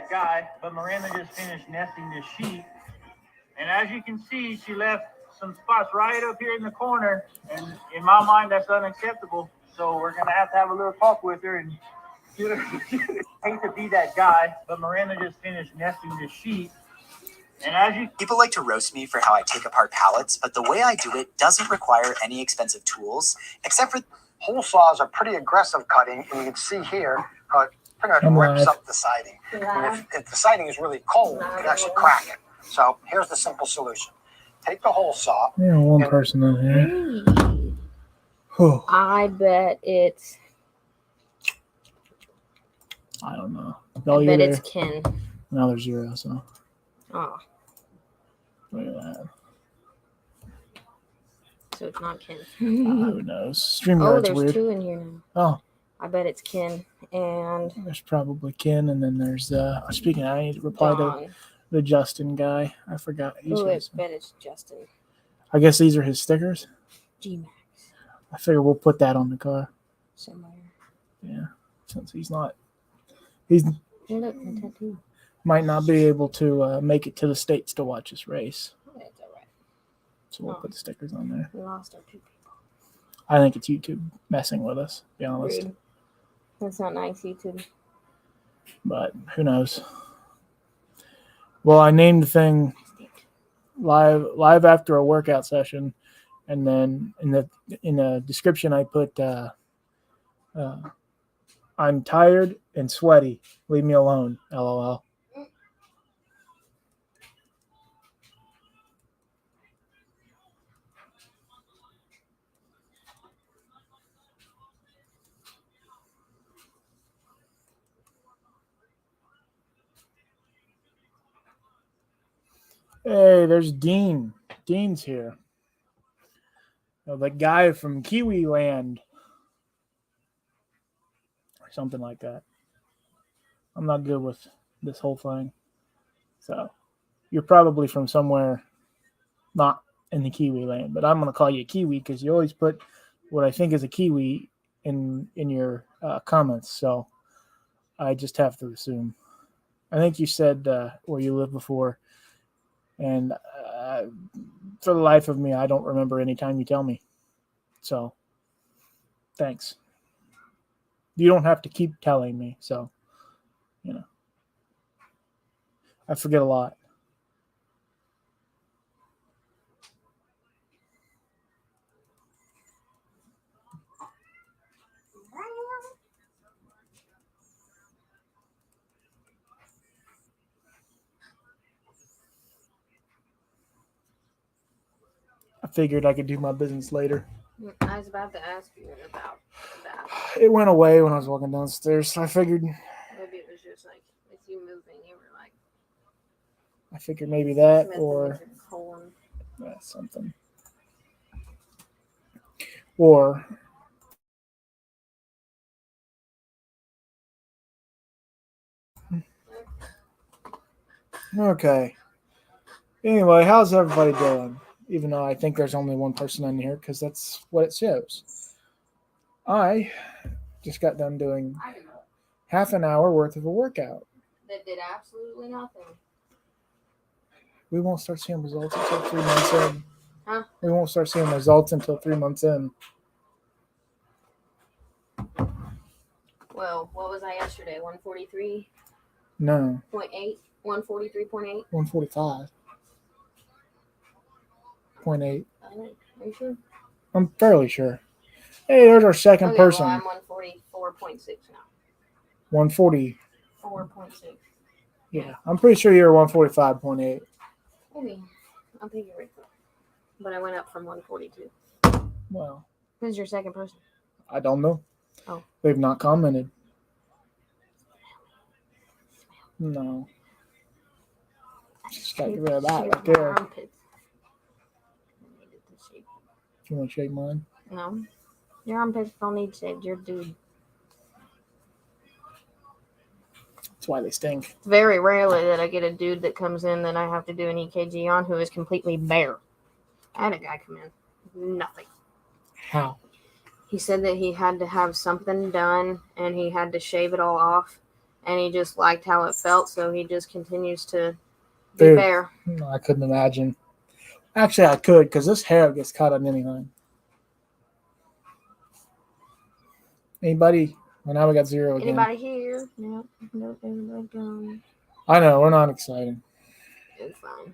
that guy, but Miranda just finished nesting this sheep. And as you can see, she left some spots right up here in the corner. And in my mind, that's unacceptable. So we're going to have a little talk with her and get her. Hate to be that guy, but Miranda just finished nesting this sheep. And as you People like to roast me for how I take apart pallets, but the way I do it doesn't require any expensive tools, except for hole saws are pretty aggressive cutting, and you can see here how it pretty much rips up the siding. And if the siding is really cold, it can actually crack it. So here's the simple solution. Take the hole saw. Yeah, one person in here. Oh, I bet it's. I don't know. I bet it's Ken. Now there's 0, so. Oh, Look at that. so it's not Ken. Who knows? StreamYard's Oh, there's weird. 2 in here now. Oh, I bet it's Ken and there's probably Ken, and then there's speaking of, I need to reply to John. the Justin guy. I forgot. He's Oh, I bet it's Justin. I guess these are his stickers. G-Max. I figure we'll put that on the car. Somewhere. Yeah, since he's Oh, look, a tattoo. might not be able to make it to the States to watch this race. That's all right. So we'll put the stickers on there. We lost our 2 people. I think it's YouTube messing with us, to be honest. Rude. That's not nice, YouTube. But who knows? Well, I named the thing live after a workout session, and then in the description I put I'm tired and sweaty. Leave me alone. LOL. Hey, there's Dean. Dean's here. The guy from Kiwi Land. Or something like that. I'm not good with this whole thing. So, you're probably from somewhere not in the Kiwi Land. But I'm going to call you Kiwi because you always put what I think is a Kiwi in your comments. So, I just have to assume. I think you said where you lived before. And for the life of me, I don't remember any time you tell me. So, thanks. You don't have to keep telling me. So, I forget a lot. I figured I could do my business later. I was about to ask you about that. It went away when I was walking downstairs. So I figured. Maybe it was just like with you moving, you were like. I figured maybe that or something. Or. Okay. Anyway, how's everybody doing? Even though I think there's only one person in here because that's what it shows. I just got done doing half an hour worth of a workout. That did absolutely nothing. We won't start seeing results until 3 months in. Huh? We won't start seeing results until 3 months in. Well, what was I yesterday? 143? No. 0.8? 143.8? 145.8. Are you sure? I'm fairly sure. Hey, there's our second person. Well, I'm 144.6 now. 140. 4.6. Yeah, I'm pretty sure you're 145.8. Maybe. I think you're right. But I went up from 142. Well. Who's your second person? I don't know. Oh. They've not commented. No. Just got to get rid of that right there. Armpits. You want to shake mine? No. Your armpits don't need shaved. You're a dude. That's why they stink. It's very rarely that I get a dude that comes in that I have to do an EKG on who is completely bare. I had a guy come in. Nothing. How? He said that he had to have something done and he had to shave it all off. and he just liked how it felt, so he just continues to be Dude. Bear. I couldn't imagine. Actually, I could, because this hair gets caught on anything. Anybody? Well, now we got 0 again. Anybody here? No, everybody gone. I know, we're not excited. It's fine.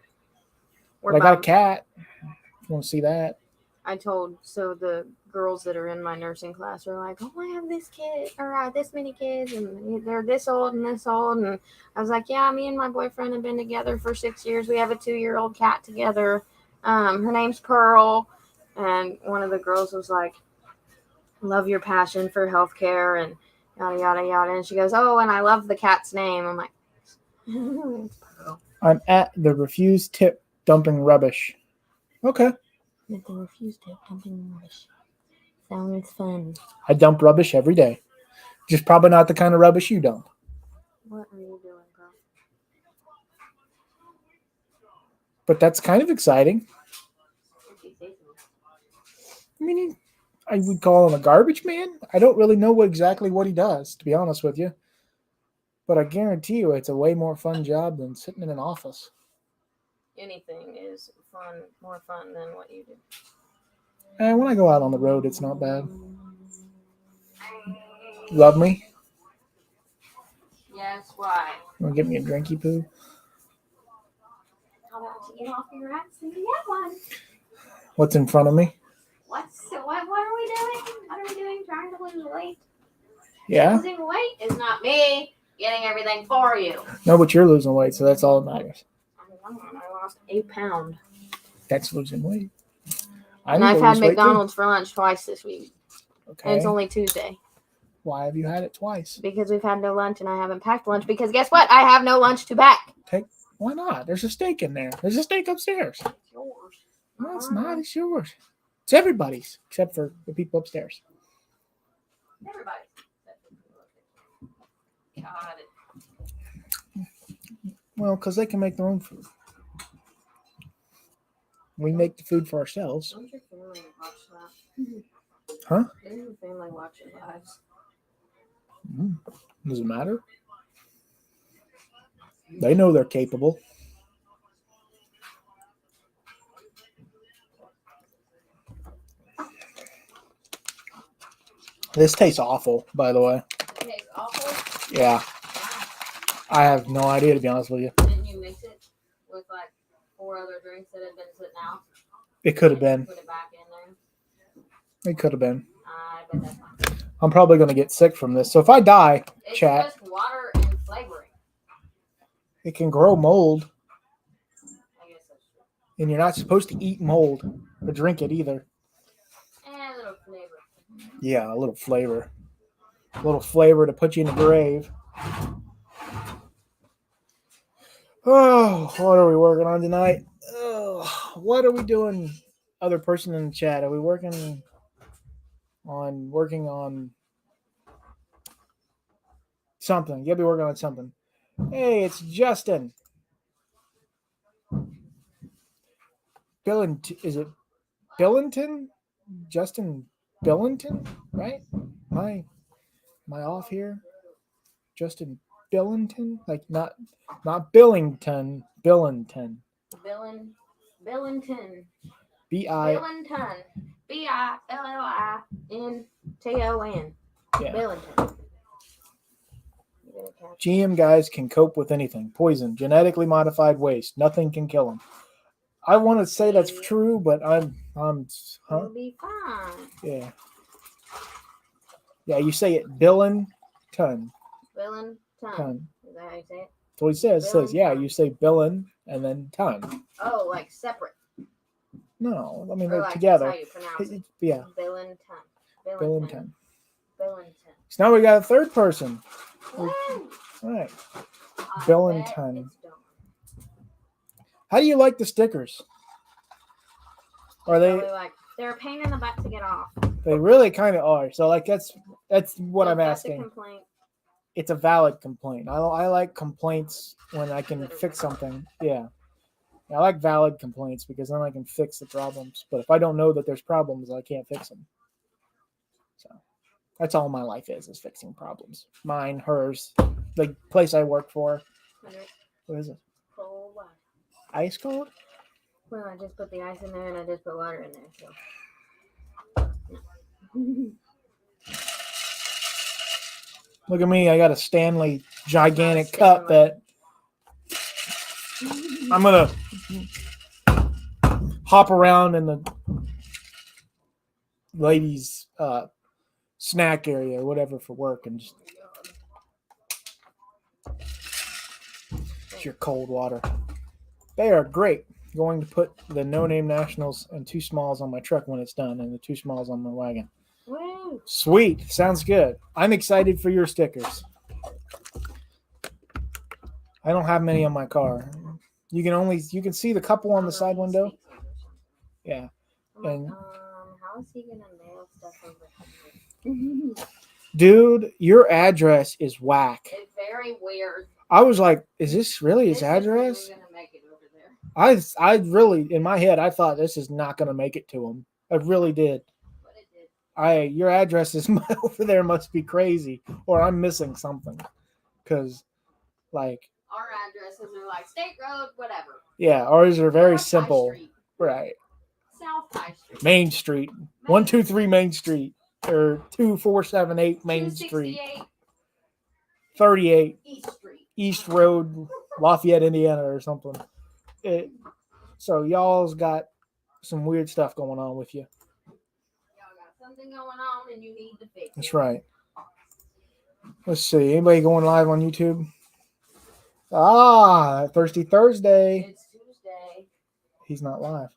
But I got a cat. You want to see that? I told the girls that are in my nursing class are like, oh, I have this kid or this many kids, and they're this old and this old, and I was like, yeah, me and my boyfriend have been together for 6 years. We have a 2-year-old cat together. Her name's Pearl, and one of the girls was like, love your passion for healthcare and yada yada yada, and she goes, oh, and I love the cat's name. I'm like, it's Pearl. I'm at the refuse tip dumping rubbish. Okay. At the refuse tip dumping rubbish. Sounds fun. I dump rubbish every day. Just probably not the kind of rubbish you dump. What are you doing, girl? But that's kind of exciting. I mean, I would call him a garbage man. I don't really know exactly what he does, to be honest with you. But I guarantee you it's a way more fun job than sitting in an office. Anything is fun, more fun than what you do. And when I go out on the road, it's not bad. Love me? Yes, why? You want to get me a drinky poo? How about you get off your ass and get one? What's in front of me? What are we doing? What are we doing? Trying to lose weight? Yeah? Losing weight is not me getting everything for you. No, but you're losing weight, so that's all that matters. I lost 8 pounds. That's losing weight. I And need I've to had lose weight, too. McDonald's for lunch twice this week. Okay. And it's only Tuesday. Why have you had it twice? Because we've had no lunch and I haven't packed lunch. Because guess what? I have no lunch to pack. Why not? There's a steak in there. There's a steak upstairs. It's yours. No, it's not. It's yours. It's everybody's, except for the people upstairs. Everybody. God. Well, because they can make their own food. We make the food for ourselves. Don't your family watch that? Huh? Doesn't your family watch it live? Does it matter? They know they're capable. This tastes awful, by the way. It tastes awful. Yeah. I have no idea, to be honest with you. Didn't you mix it with like 4 other drinks that had been sitting out? It could have been. Put it back in there. It could have been. I bet that's fine. I'm probably going to get sick from this. So if I die, It's chat, just water and flavoring. it can grow mold. I guess that's true. And you're not supposed to eat mold or drink it either. And a little flavor. Yeah, a little flavor. A little flavor to put you in the grave. Oh, what are we working on tonight? Oh, what are we doing? Other person in the chat. Are we working on something? You'll be working on something. Hey, it's Justin. Is it Billington? Justin Billington, right? Am I off here? Justin Billington? Like not Billington, Billington. Billington. B-I. Billington. Billinton. Yeah. Billington. GM guys can cope with anything. Poison, genetically modified waste. Nothing can kill them. I want to say that's true, but I'm huh? It'll be fine. Yeah. Yeah, you say it Billington. Billington. Ton. Is that how you say it? That's what he says. It says, yeah, you say Billin and then ton. Oh, like separate. No, I mean Or they're like together. That's how you pronounce it. Yeah, Billington. Billington. Billington. So now we got a third person. Woo! All right. I Billington. bet it's dumb. How do you like the stickers? Are they? Probably like, they're a pain in the butt to get off. They really kind of are. So like that's what If I'm that's a asking. complaint, It's a valid complaint. I like complaints when I can fix something. Yeah. I like valid complaints because then I can fix the problems. But if I don't know that there's problems, I can't fix them. So that's all my life is fixing problems. Mine, hers, the place I work for. Okay. What is it? Cold water. Ice cold? Well, I just put the ice in there and I just put water in there. So. Look at me. I got a Stanley gigantic Not cup Stanley. that I'm going to hop around in the ladies' snack area or whatever for work and just your cold water. They are great. Going to put the No Name Nationals and 2 Smalls on my truck when it's done, and the 2 Smalls on my wagon. Woo. Sweet. Sounds good. I'm excited for your stickers. I don't have many on my car. You can see the couple on the side window. Yeah. And how is he gonna mail stuff over here? dude, your address is whack. It's very weird. I was like, is this really his address? This is gonna make it over there. I really, in my head, I thought this is not going to make it to him. I really did. But it did. Your address is over there must be crazy, or I'm missing something. Because, like, Our addresses are like State Road, whatever. yeah, ours are very North High simple. Street, Right. South High Street. Main Street. 123 Main Street. Or 2478 Main Street. 268 38 East Street. East Road, Lafayette, Indiana, or something. So y'all's got some weird stuff going on with you. Y'all got something going on and you need to fix it. That's right. Let's see. Anybody going live on YouTube? Thirsty Thursday. It's Tuesday. He's not live.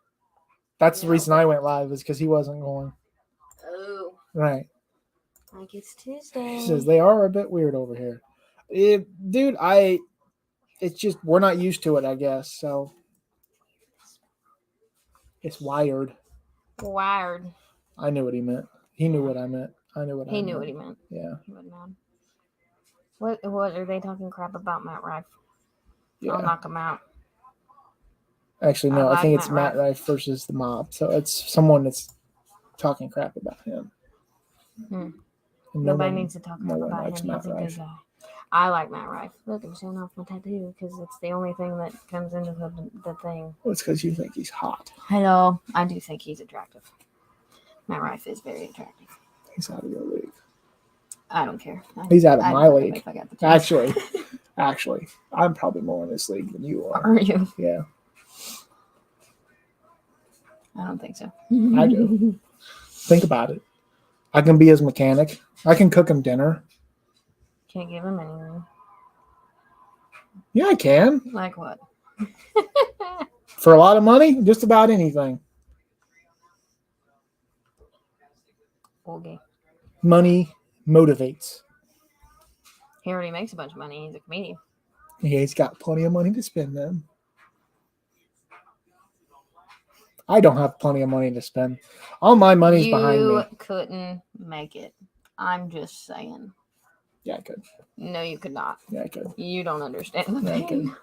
That's the reason I went live, is because he wasn't going. Oh, Right. like it's Tuesday. He says they are a bit weird over here. Dude, it's just, we're not used to it, I guess. So it's wired. Wired. I knew what he meant. He knew what I meant. I knew what He I knew meant. what he meant. Yeah. He wouldn't know. What are they talking crap about Matt Rife? Yeah. I'll knock him out. Actually, no. I I like think it's Matt Matt Rife versus the mob. So it's someone that's talking crap about him. Hmm. And Nobody needs to talk no crap one about likes him. Matt He's a good Rife. guy. I like Matt Rife. Look, I'm showing off my tattoo because it's the only thing that comes into the thing. Well, it's because you think he's hot. Hello. I do think he's attractive. Matt Rife is very attractive. He's out of your league. I don't care. He's out of I'd my fuck him league. if I got the chance. Actually, I'm probably more in this league than you are. Are you? Yeah, I don't think so. I do. Think about it. I can be his mechanic. I can cook him dinner. Can't give him anything. Yeah, I can. Like what? For a lot of money, just about anything. Okay. Money motivates. He already makes a bunch of money. He's a comedian. Yeah, he's got plenty of money to spend then. I don't have plenty of money to spend. All my money's behind You me. couldn't make it. I'm just saying. Yeah, I could. No, you could not. Yeah, I could. You don't understand the Yeah, I pain.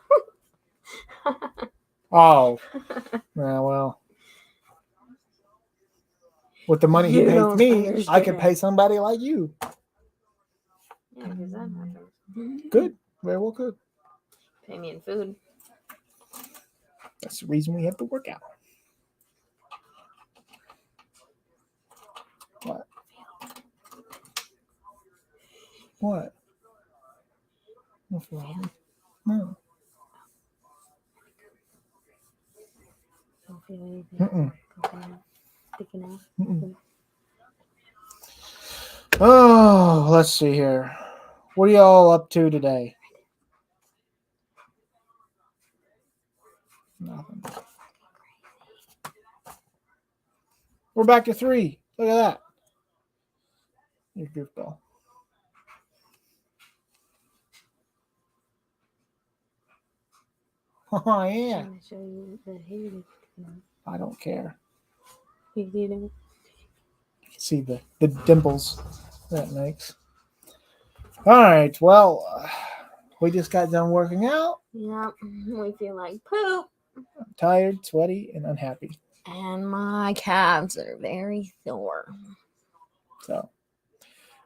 Oh. Yeah, well. With the money he You pays don't me, I could understand. pay somebody like you. Yeah, because that happens. Good. Very well good. Pay me in food. That's the reason we have to work out. What? What? No problem. No. Don't feel anything. Mm-mm. Okay. Sticking out. Mm-mm. Oh, let's see here. What are y'all up to today? Nothing. We're back to 3. Look at that. You goofball. Oh, yeah. I'm gonna show you the hair. I don't care. You know. You can see the dimples that makes. All right. Well, we just got done working out. Yep. We feel like poop. I'm tired, sweaty, and unhappy. And my calves are very sore. So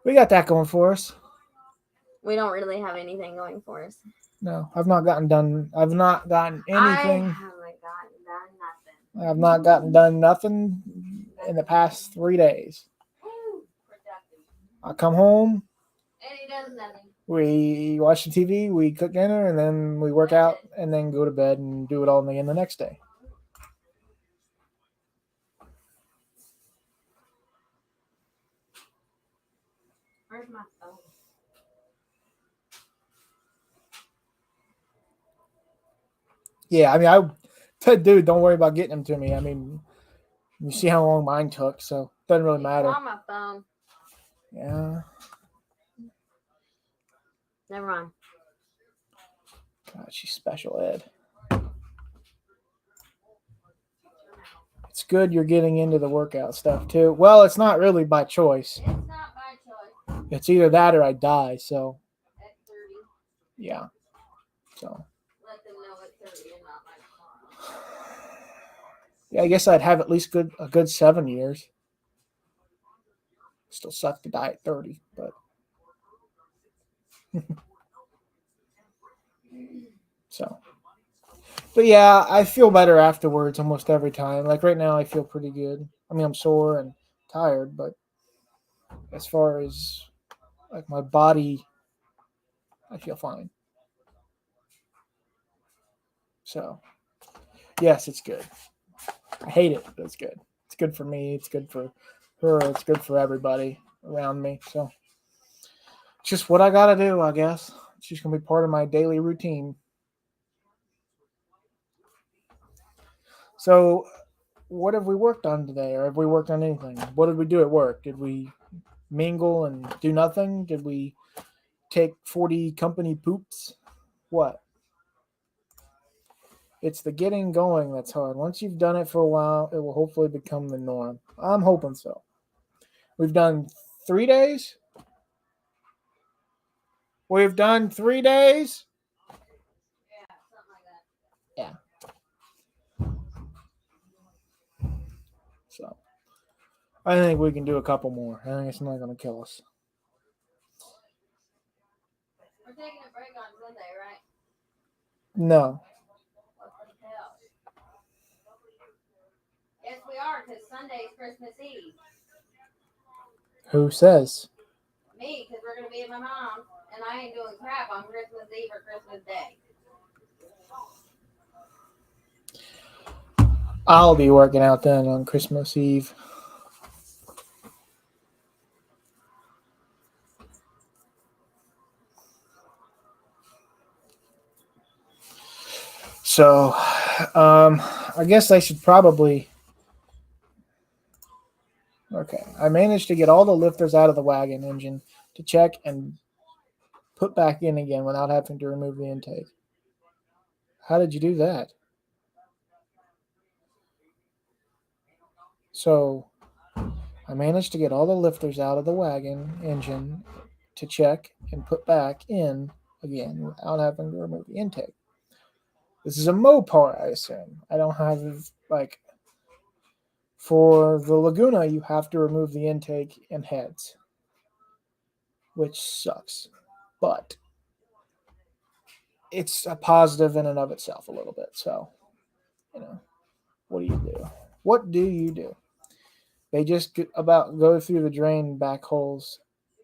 we got that going for us. We don't really have anything going for us. No, I've not gotten done. I've not gotten anything. I haven't gotten done nothing. I've not gotten done nothing in the past 3 days. Woo, productive. I come home, And he does nothing. we watch the TV, we cook dinner, and then we work out, and then go to bed and do it all again the next day. Where's my phone? Yeah, I mean, I said, dude, don't worry about getting them to me. I mean, you see how long mine took, so it doesn't really matter. On my phone. Yeah. Never mind. God, she's special ed. It's good you're getting into the workout stuff too. Well, it's not really by choice. It's not by choice. It's either that or I die. So, At 30, yeah. So, let them know at 30 and not by tomorrow. yeah, I guess I'd have at least a good 7 years. Still suck to die at 30, but so. But yeah, I feel better afterwards almost every time. Like right now, I feel pretty good. I mean, I'm sore and tired, but as far as like my body, I feel fine. So, yes, it's good. I hate it, but it's good. It's good for me. It's good for her. It's good for everybody around me. So, it's just what I got to do, I guess. It's just going to be part of my daily routine. So, what have we worked on today? Or have we worked on anything? What did we do at work? Did we mingle and do nothing? Did we take 40 company poops? What? It's the getting going that's hard. Once you've done it for a while, it will hopefully become the norm. I'm hoping so. We've done 3 days. We've done 3 days. Yeah, something like that. Yeah. So, I think we can do a couple more. I think it's not going to kill us. We're taking a break on Sunday, right? No. What the hell? Yes, we are, because Sunday's Christmas Eve. Who says? Me, because we're going to be at my mom's, and I ain't doing crap on Christmas Eve or Christmas Day. I'll be working out then on Christmas Eve. So, I guess I should probably. Okay, I managed to get all the lifters out of the wagon engine to check and put back in again without having to remove the intake. How did you do that? So, I managed to get all the lifters out of the wagon engine to check and put back in again without having to remove the intake. This is a Mopar, I assume. I don't have, like, for the Laguna, you have to remove the intake and heads, which sucks. But it's a positive in and of itself a little bit. So, what do you do? What do you do? They just about go through the drain back holes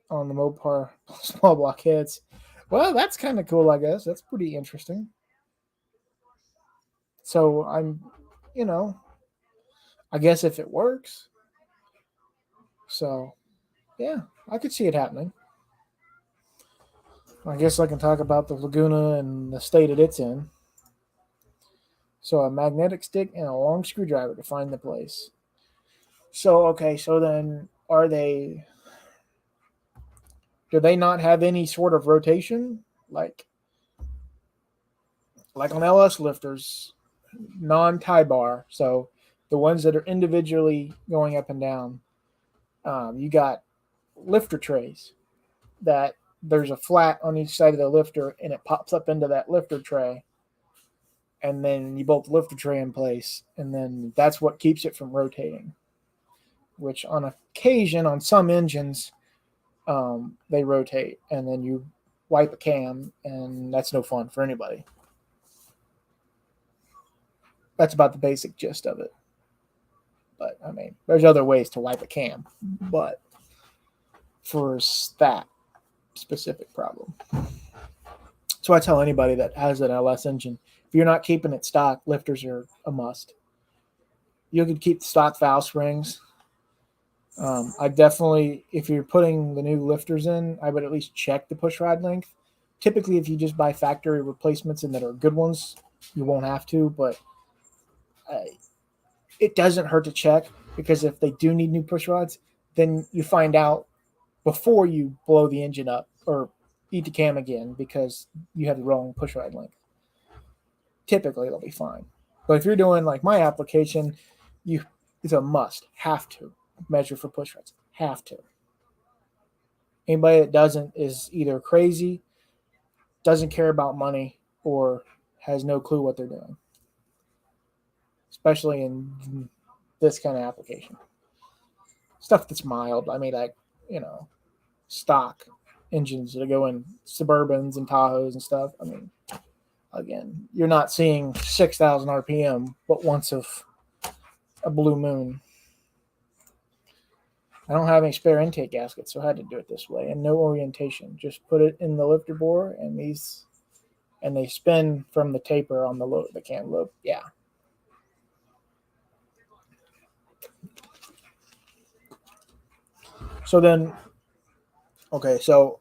on the Mopar small block heads. Well, that's kind of cool, I guess. That's pretty interesting. So I'm, I guess if it works. So, yeah, I could see it happening. I guess I can talk about the Laguna and the state that it's in. So a magnetic stick and a long screwdriver to find the place. So, okay, so then do they not have any sort of rotation? Like on LS lifters, non-tie bar. So the ones that are individually going up and down, you got lifter trays that there's a flat on each side of the lifter and it pops up into that lifter tray. And then you bolt the lifter tray in place. And then that's what keeps it from rotating. Which on occasion, on some engines, they rotate. And then you wipe a cam, and that's no fun for anybody. That's about the basic gist of it. But I mean, there's other ways to wipe a cam, but for that specific problem. So I tell anybody that has an LS engine, if you're not keeping it stock, lifters are a must. You could keep the stock valve springs. I definitely, if you're putting the new lifters in, I would at least check the push rod length. Typically, if you just buy factory replacements and that are good ones, you won't have to, but it doesn't hurt to check, because if they do need new push rods, then you find out before you blow the engine up or eat the cam again because you have the wrong push rod length. Typically, it'll be fine. But if you're doing like my application, it's a must. Have to measure for push rods. Have to. Anybody that doesn't is either crazy, doesn't care about money, or has no clue what they're doing. Especially in this kind of application. Stuff that's mild. I mean, like, stock engines that go in Suburbans and Tahoes and stuff. I mean, again, you're not seeing 6,000 RPM, but once of a blue moon. I don't have any spare intake gaskets, so I had to do it this way, and no orientation. Just put it in the lifter bore, and they spin from the taper on the cam lobe. Yeah. So then, okay, so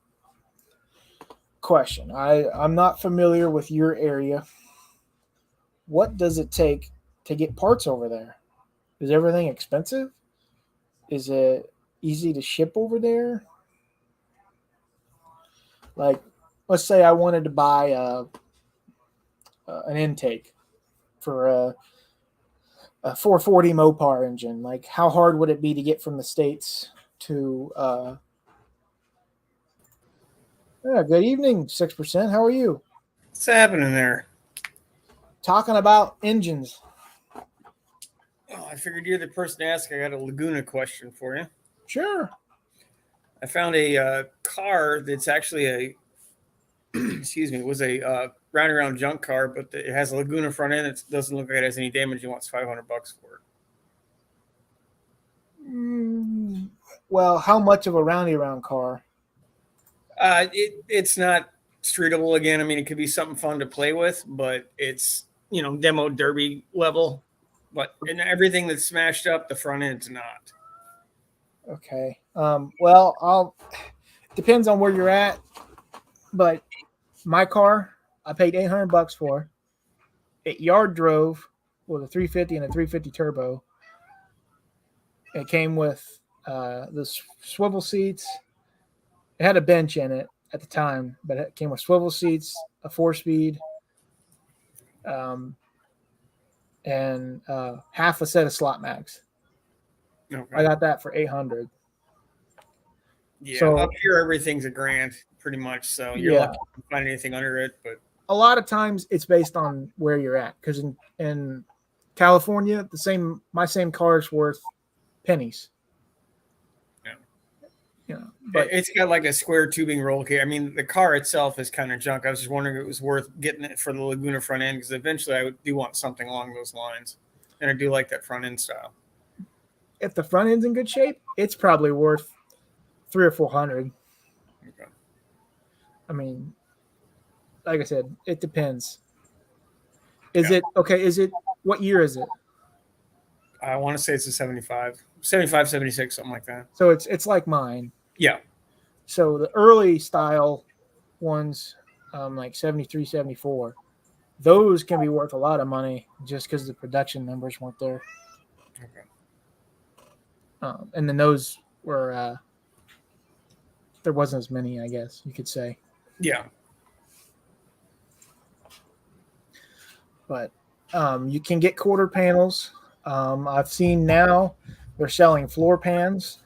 question. I'm not familiar with your area. What does it take to get parts over there? Is everything expensive? Is it easy to ship over there? Like, let's say I wanted to buy an intake for a 440 Mopar engine. Like, how hard would it be to get from the States to good evening, 6%. How are you? What's happening there? Talking about engines. Oh, I figured you're the person to ask. I got a Laguna question for you. Sure. I found a car that's actually a was a round around junk car, but it has a Laguna front end. It doesn't look like it has any damage. He wants $500 for it. Well, how much of a roundy around car? It's not streetable again. I mean, it could be something fun to play with, but it's demo derby level. But in everything that's smashed up, the front end's not. Okay. Well, depends on where you're at, but my car I paid $800 for. It yard drove with a 350 and a 350 turbo. It came with the swivel seats. It had a bench in it at the time, but it came with swivel seats, a 4-speed, and half a set of slot mags. Okay. I got that for $800. Yeah, So, up here everything's $1,000 pretty much. So you're lucky to find anything under it. But a lot of times it's based on where you're at, because in California, my same car is worth pennies. But it's got like a square tubing roll cage. I mean, the car itself is kind of junk. I was just wondering if it was worth getting it for the Laguna front end, because eventually I do want something along those lines, and I do like that front end style. If the front end's in good shape, it's probably worth $300 or $400. Okay. I mean, like I said, it depends. Is it what year is it? I want to say it's a 75, 76, something like that. So it's like mine. Yeah. So the early style ones, like 73, 74, those can be worth a lot of money just because the production numbers weren't there. Okay. And then those were, there wasn't as many, I guess you could say. Yeah. But you can get quarter panels. I've seen now they're selling floor pans,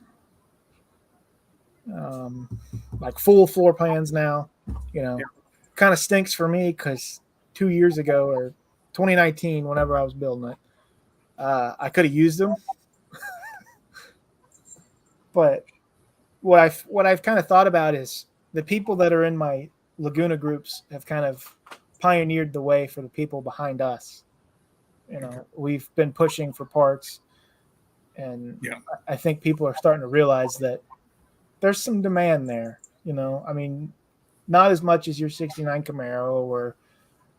like full floor pans now. Kind of stinks for me because 2 years ago or 2019, whenever I was building it, I could have used them. But what I've kind of thought about is the people that are in my Laguna groups have kind of pioneered the way for the people behind us. We've been pushing for parts, and Yeah. I think people are starting to realize that there's some demand there. I mean, not as much as your 69 Camaro or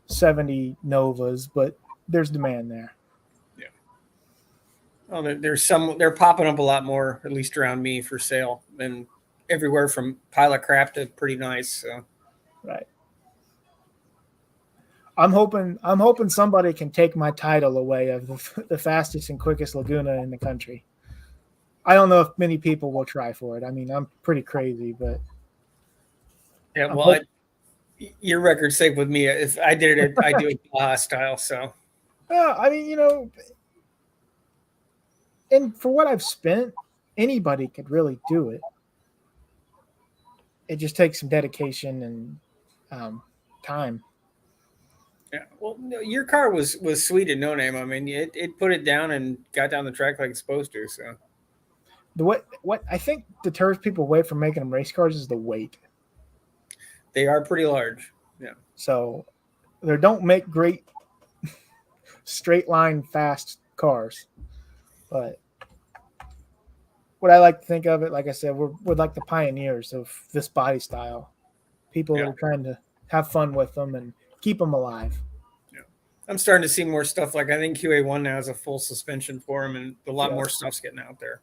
70 Novas, but there's demand there. Yeah. Well, they're popping up a lot more, at least around me, for sale, and everywhere from pilot crap to pretty nice. So. Right. I'm hoping somebody can take my title away of the fastest and quickest Laguna in the country. I don't know if many people will try for it. I mean, I'm pretty crazy, but Yeah, well, your record's safe with me. If I did it, I do it Baja style. So, I mean, and for what I've spent, anybody could really do it. It just takes some dedication and time. yeah. Well, no, your car was sweet at No Name. I mean, it put it down and got down the track like it's supposed to. So, what I think deters people away from making them race cars is the weight. they are pretty large. Yeah. So they don't make great straight line fast cars. But what I like to think of it, like I said, we're like the pioneers of this body style. People that are trying to have fun with them and keep them alive. Yeah. I'm starting to see more stuff. Like I think QA1 now has a full suspension for them, and a lot more stuff's getting out there.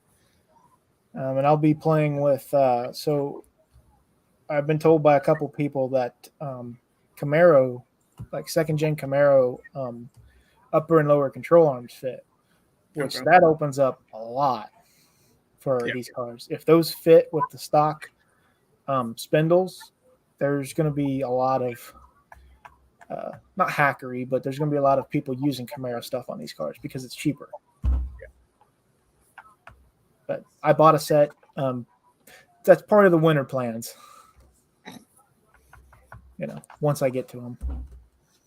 And I'll be playing with. So I've been told by a couple people that Camaro, like second gen Camaro, upper and lower control arms fit, which that opens up a lot for these cars. If those fit with the stock spindles, there's going to be a lot of not hackery, but there's going to be a lot of people using Camaro stuff on these cars because it's cheaper. But I bought a set. That's part of the winter plans. Once I get to them.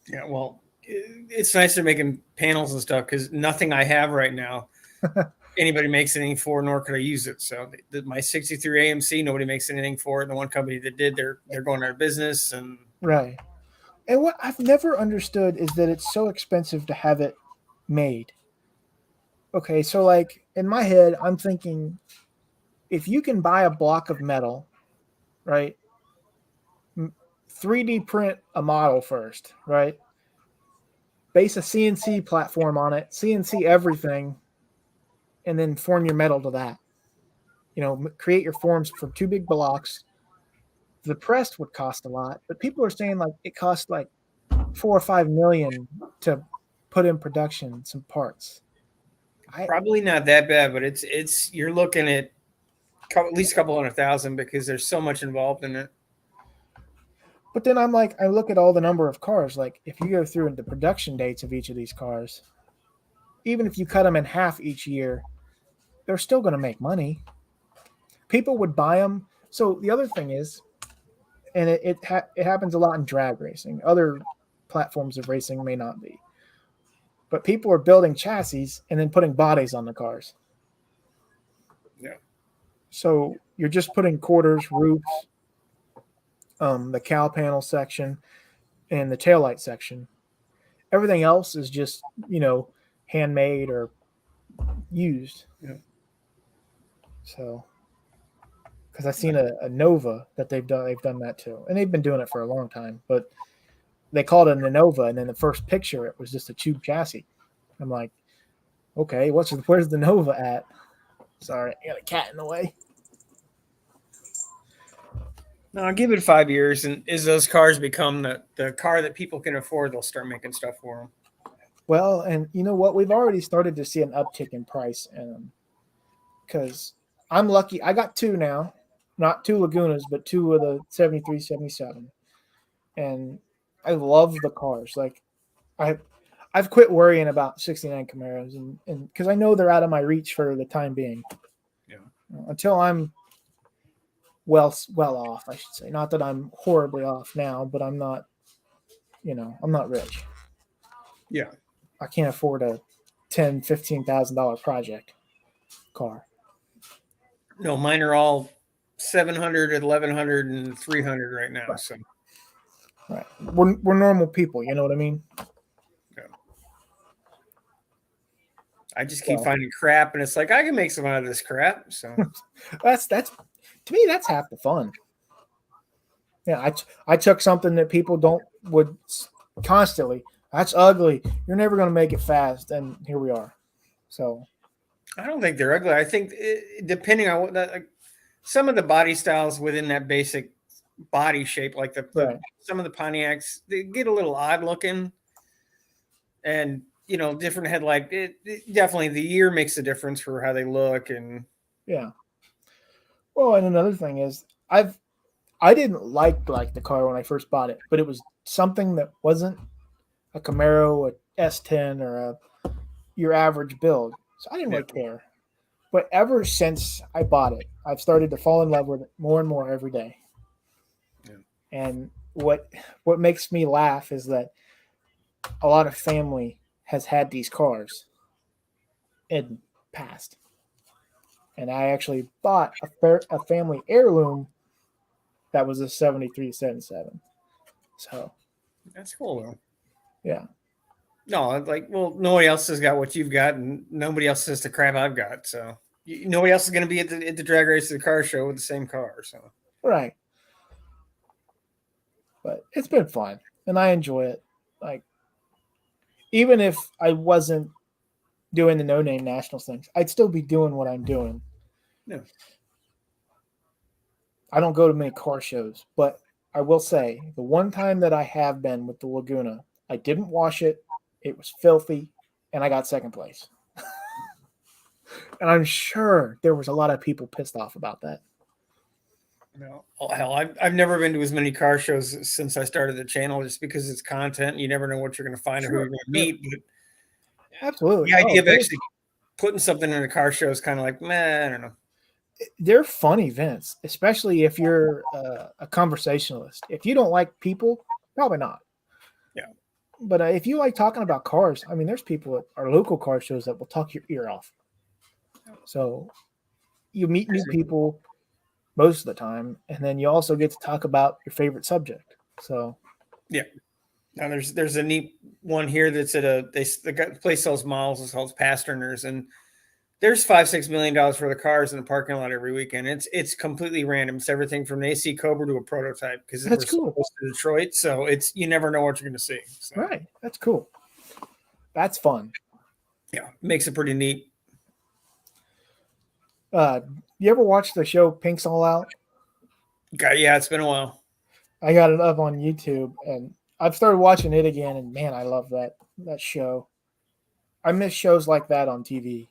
Yeah, well, it's nice they're making panels and stuff because nothing I have right now, anybody makes anything for, nor could I use it. So my 63 AMC, nobody makes anything for it. And the one company that did, they're going out of business. And right. And what I've never understood is that it's so expensive to have it made. Okay, so like in my head, I'm thinking if you can buy a block of metal, right? 3D print a model first, right? Base a CNC platform on it, CNC everything, and then form your metal to that. Create your forms from 2 big blocks. The press would cost a lot, but people are saying like it costs like $4 or $5 million to put in production some parts. Probably not that bad, but it's you're looking at at least a couple $100,000 because there's so much involved in it. But then I'm like, I look at all the number of cars. Like if you go through the production dates of each of these cars, even if you cut them in half each year, they're still going to make money. People would buy them. So the other thing is, and it happens a lot in drag racing. Other platforms of racing may not be. But people are building chassis and then putting bodies on the cars. Yeah. So you're just putting quarters, roofs, the cowl panel section, and the taillight section. Everything else is just, handmade or used. Yeah. So, because I've seen a Nova that they've done that too, and they've been doing it for a long time. But they called it a Nova, and then the first picture it was just a tube chassis. I'm like, okay, where's the Nova at? Sorry, I got a cat in the way. No, I'll give it 5 years, and as those cars become the car that people can afford, they'll start making stuff for them. Well, and you know what? We've already started to see an uptick in price in them because I'm lucky. I got 2 now, not 2 Lagunas, but 2 of the 73, 77. And I love the cars. Like I've quit worrying about 69 Camaros and because I know they're out of my reach for the time being. Yeah. Until I'm well off, I should say. Not that I'm horribly off now, but I'm not, I'm not rich. Yeah. I can't afford a $10,000, $15,000 project car. No, mine are all 700, 1100, and 300 right now. So Right. We're normal people. You know what I mean? I just keep So- finding crap, and it's like I can make some out of this crap. So That's to me that's half the fun. Yeah, I took something that people would constantly. That's ugly. You're never going to make it fast, and here we are. So I don't think they're ugly. I think depending on what like, some of the body styles within that basic body shape, like Right. some of the Pontiacs, they get a little odd looking, and different headlight. It definitely the year makes a difference for how they look, and yeah. Well, and another thing is I didn't like the car when I first bought it, but it was something that wasn't a Camaro, a S10, or your average build. So I didn't really care. But ever since I bought it, I've started to fall in love with it more and more every day. Yeah. And what makes me laugh is that a lot of family has had these cars in past. And I actually bought a family heirloom that was a 73 77. So, that's cool though. yeah. No, like, well, nobody else has got what you've got, and nobody else has the crap I've got. So nobody else is going to be at the drag race of the car show with the same car. So Right. But it's been fun and I enjoy it. Like, even if I wasn't doing the no name nationals things, I'd still be doing what I'm doing. Yeah. I don't go to many car shows, but I will say the one time that I have been with the Laguna, I didn't wash it. It was filthy, and I got second place. And I'm sure there was a lot of people pissed off about that. no, oh, hell, I've never been to as many car shows since I started the channel, just because it's content. You never know what you're going to find or who you're going to meet. But Absolutely. the idea of there's- actually putting something in a car show is kind of like, man, I don't know. they're fun events, especially if you're a conversationalist. If you don't like people, probably not. Yeah. But if you like talking about cars, I mean, there's people at our local car shows that will talk your ear off. So you meet new people most of the time, and then you also get to talk about your favorite subject. So Now there's a neat one here that's at the place sells models. It's called Pasterners, and there's $5-6 million worth of cars in the parking lot every weekend. It's completely random. It's everything from an AC Cobra to a prototype because That's we're cool. close to Detroit. So you never know what you're going to see. So, right, that's cool. That's fun. yeah, makes it pretty neat. You ever watch the show Pink's All Out? Yeah, it's been a while. I got it up on YouTube, and I've started watching it again. And man, I love that show. I miss shows like that on TV.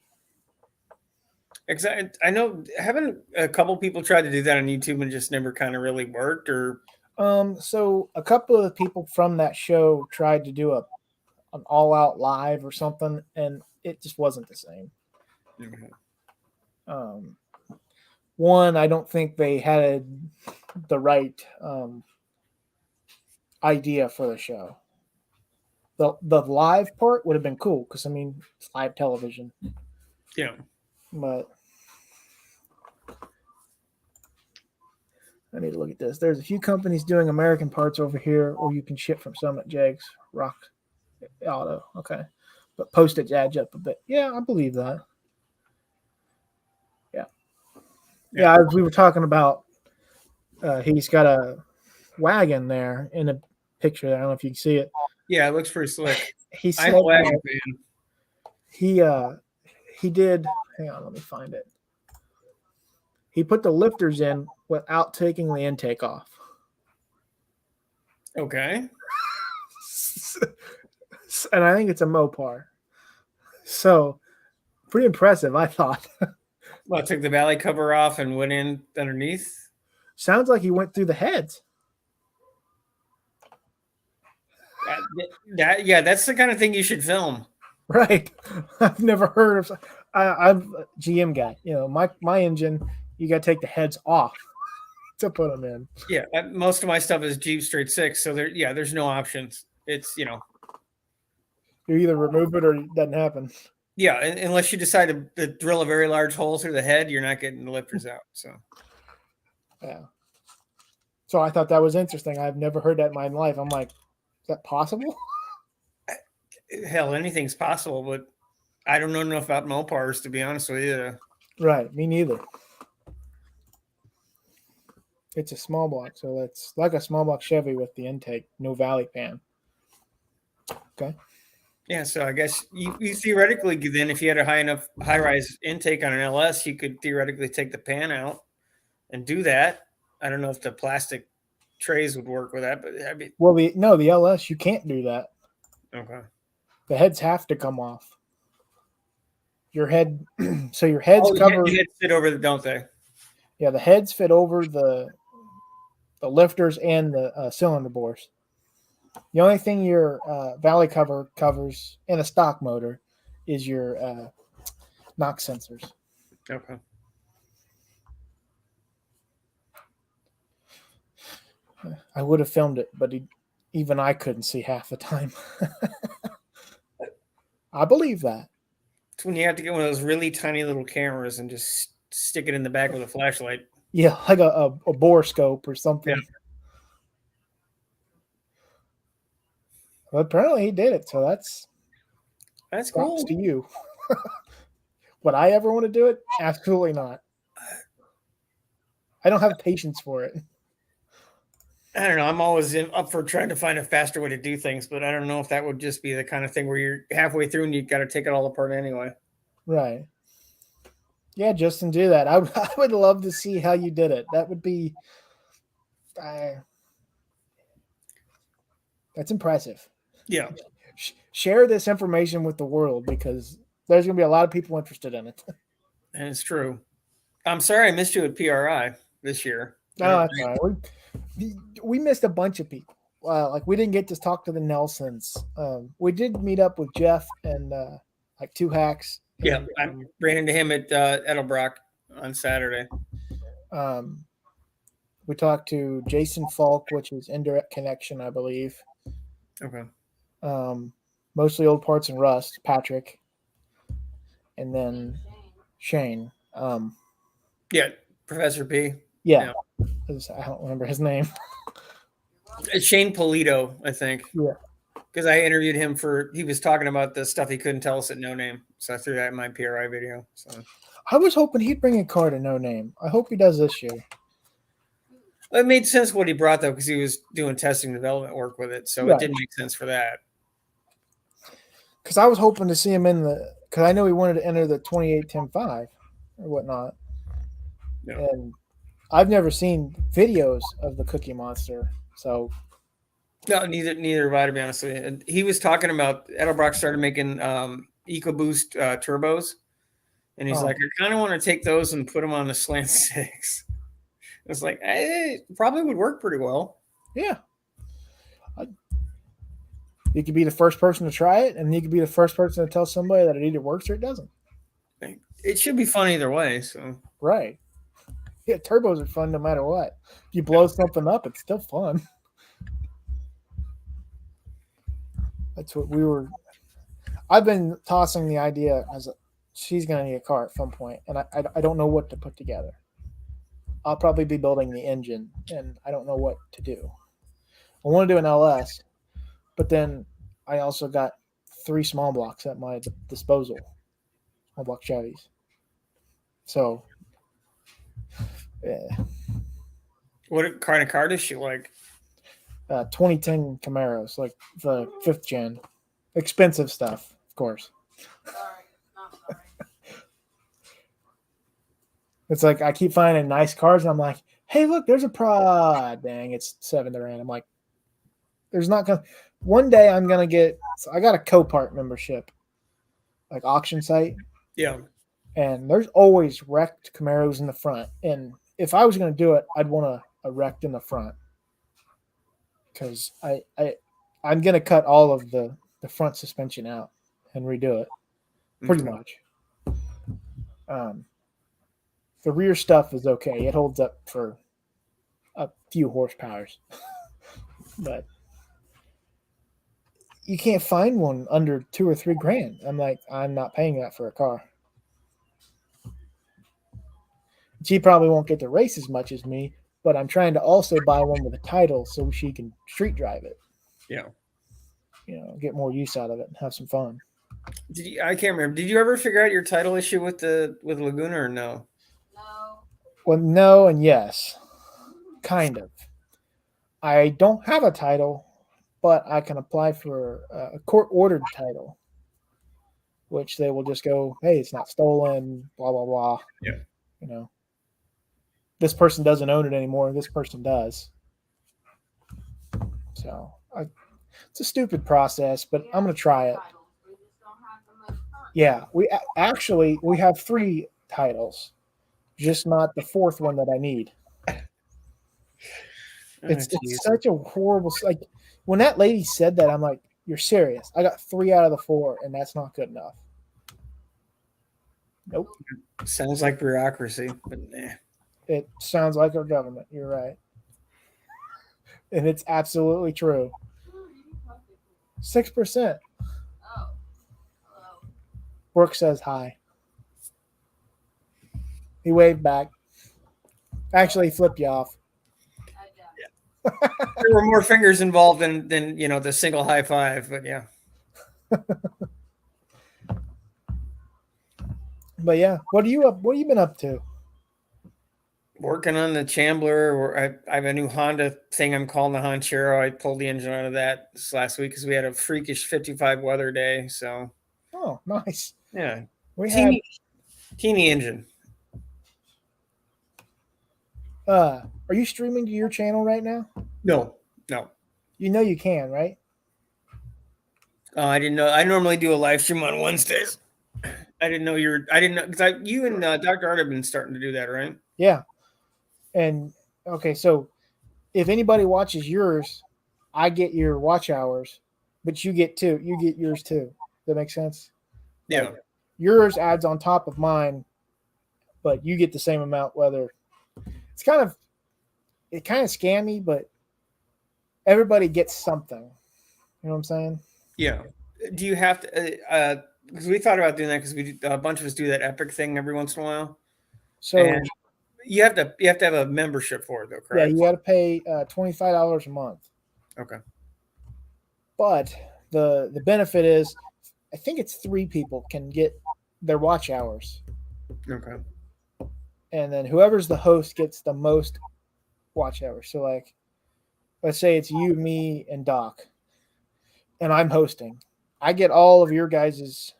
Exactly. I know. Haven't a couple people tried to do that on YouTube and just never kind of really worked? Or So a couple of people from that show tried to do an All Out live or something, and it just wasn't the same. One, I don't think they had the right idea for the show. The live part would have been cool because I mean it's live television, yeah. but I need to look at this. There's a few companies doing American parts over here, or you can ship from Summit, Jags, Rock Auto. Okay, but postage adds up a bit. Yeah, I believe that. Yeah, as we were talking about, he's got a wagon there in a picture. I don't know if you can see it. Yeah, it looks pretty slick. He said I'm a wagon that fan. he did. Hang on, let me find it. He put the lifters in without taking the intake off. Okay. And I think it's a Mopar. So pretty impressive, I thought. Well, I took the valley cover off and went in underneath. Sounds like he went through the heads. Yeah, that's the kind of thing you should film. Right. I've never heard of. I'm a GM guy. You know, my engine, you got to take the heads off to put them in. Yeah, most of my stuff is Jeep straight six, so there's no options. It's You either remove it or it doesn't happen. yeah, unless you decide to drill a very large hole through the head, you're not getting the lifters out. So Yeah. So I thought that was interesting. I've never heard that in my life. I'm like, is that possible? Hell, anything's possible, but I don't know enough about Mopars to be honest with you. Right. Me neither. It's a small block, so it's like a small block Chevy with the intake, no valley pan. Okay. Yeah, so I guess you theoretically then, if you had a high rise intake on an LS, you could theoretically take the pan out and do that. I don't know if the plastic trays would work with that, but I mean, Well, the LS, you can't do that. okay. The heads have to come off. Your head, so your heads Oh, cover. the heads fit over the, don't they? Yeah, the heads fit over the lifters and the cylinder bores. The only thing your valley cover covers in a stock motor is your knock sensors. Okay. I would have filmed it, but even I couldn't see half the time. I believe that. It's when you have to get one of those really tiny little cameras and just stick it in the back with a flashlight. Yeah, like a bore scope or something. Yeah. Well, apparently he did it, so that's That's props cool. to you. Would I ever want to do it? Absolutely not. I don't have patience for it. I don't know. I'm always up for trying to find a faster way to do things, but I don't know if that would just be the kind of thing where you're halfway through and you got to take it all apart anyway. Right. Yeah, Justin, do that. I would love to see how you did it. That would be that's impressive. Yeah. Share this information with the world because there's going to be a lot of people interested in it. And it's true. I'm sorry I missed you at PRI this year. No, that's all right. We missed a bunch of people. Like we didn't get to talk to the Nelsons. We did meet up with Jeff and like Two Hacks. Yeah, I ran into him at Edelbrock on Saturday. We talked to Jason Falk, which is Indirect Connection, I believe. Okay. Mostly Old Parts and Rust, Patrick, and then Shane. Yeah, Professor P. Yeah. I don't remember his name. It's Shane Polito, I think. Yeah. Because I interviewed him he was talking about the stuff he couldn't tell us at No Name. So I threw that in my PRI video. So I was hoping he'd bring a car to No Name. I hope he does this year. It made sense what he brought, though, because he was doing testing development work with it. So Right. It did make sense for that. Because I was hoping to see him because I know he wanted to enter the 28 10.5 or whatnot. Yeah. And I've never seen videos of the Cookie Monster. So No, neither have I, to be honest with you. And he was talking about Edelbrock started making EcoBoost turbos. And he's like, I kind of want to take those and put them on the Slant 6. It's like, it probably would work pretty well. yeah. You could be the first person to try it, and you could be the first person to tell somebody that it either works or it doesn't. It should be fun either way. So Right. Yeah, turbos are fun no matter what. If you blow something up, it's still fun. That's what I've been tossing the idea she's going to need a car at some point, and I don't know what to put together. I'll probably be building the engine, and I don't know what to do. I want to do an LS, but then I also got 3 small blocks at my disposal, small block Chevys. So, yeah. what kind of car does she like? 2010 Camaros, like the 5th gen. Expensive stuff, of course. It's like I keep finding nice cars, and I'm like, hey, look, there's a dang, it's $7,000. I'm like, there's not gonna. One day I'm gonna get. So I got a Copart membership, like auction site. Yeah. And there's always wrecked Camaros in the front. And if I was gonna do it, I'd want a wrecked in the front, because I'm gonna cut all of the front suspension out and redo it, pretty much. The rear stuff is okay. It holds up for a few horsepowers. But you can't find one under $2,000 or $3,000. I'm like, I'm not paying that for a car. She probably won't get to race as much as me, but I'm trying to also buy one with a title so she can street drive it. Yeah. Get more use out of it and have some fun. I can't remember. Did you ever figure out your title issue with Laguna or no? No. Well, no and yes, kind of. I don't have a title, but I can apply for a court-ordered title, which they will just go, hey, it's not stolen, blah, blah, blah. Yeah. This person doesn't own it anymore. This person does. So it's a stupid process, but I'm going to try it. We just don't have the most current. Yeah, we have 3 titles, just not the 4th one that I need. It's such a horrible, like when that lady said that, I'm like, you're serious? I got 3 out of the 4, and that's not good enough. Nope. Sounds like bureaucracy, but It sounds like our government. You're right, and it's absolutely true. 6%. Oh. Hello. Brooke says hi. He waved back. Actually, he flipped you off. I doubt it. there were more fingers involved than the single high five. But yeah. But yeah, what are you been up to? Working on the Chambler, or I have a new Honda thing I'm calling the Honchero. I pulled the engine out of that this last week because we had a freakish 55 weather day. So Oh, nice. yeah, We had teeny engine. are you streaming to your channel right now? No. You know you can, right? I didn't know. I normally do a live stream on Wednesdays. I didn't know because you and Dr. Art have been starting to do that, right? Yeah. And okay, so if anybody watches yours, I get your watch hours, but you get yours too. Does that make sense? Yeah. Like, yours adds on top of mine, but you get the same amount. Whether it's kind of scammy, but everybody gets something. You know what I'm saying? Yeah. Do you have to? Because we thought about doing that because a bunch of us do that Epic thing every once in a while. So And you have to have a membership for it though, yeah, correct? you got to pay $25 a month. Okay. But the benefit is, I think it's 3 people can get their watch hours, Okay. and then whoever's the host gets the most watch hours. So like, let's say it's you, me, and Doc, and I'm hosting. I get all of your guys'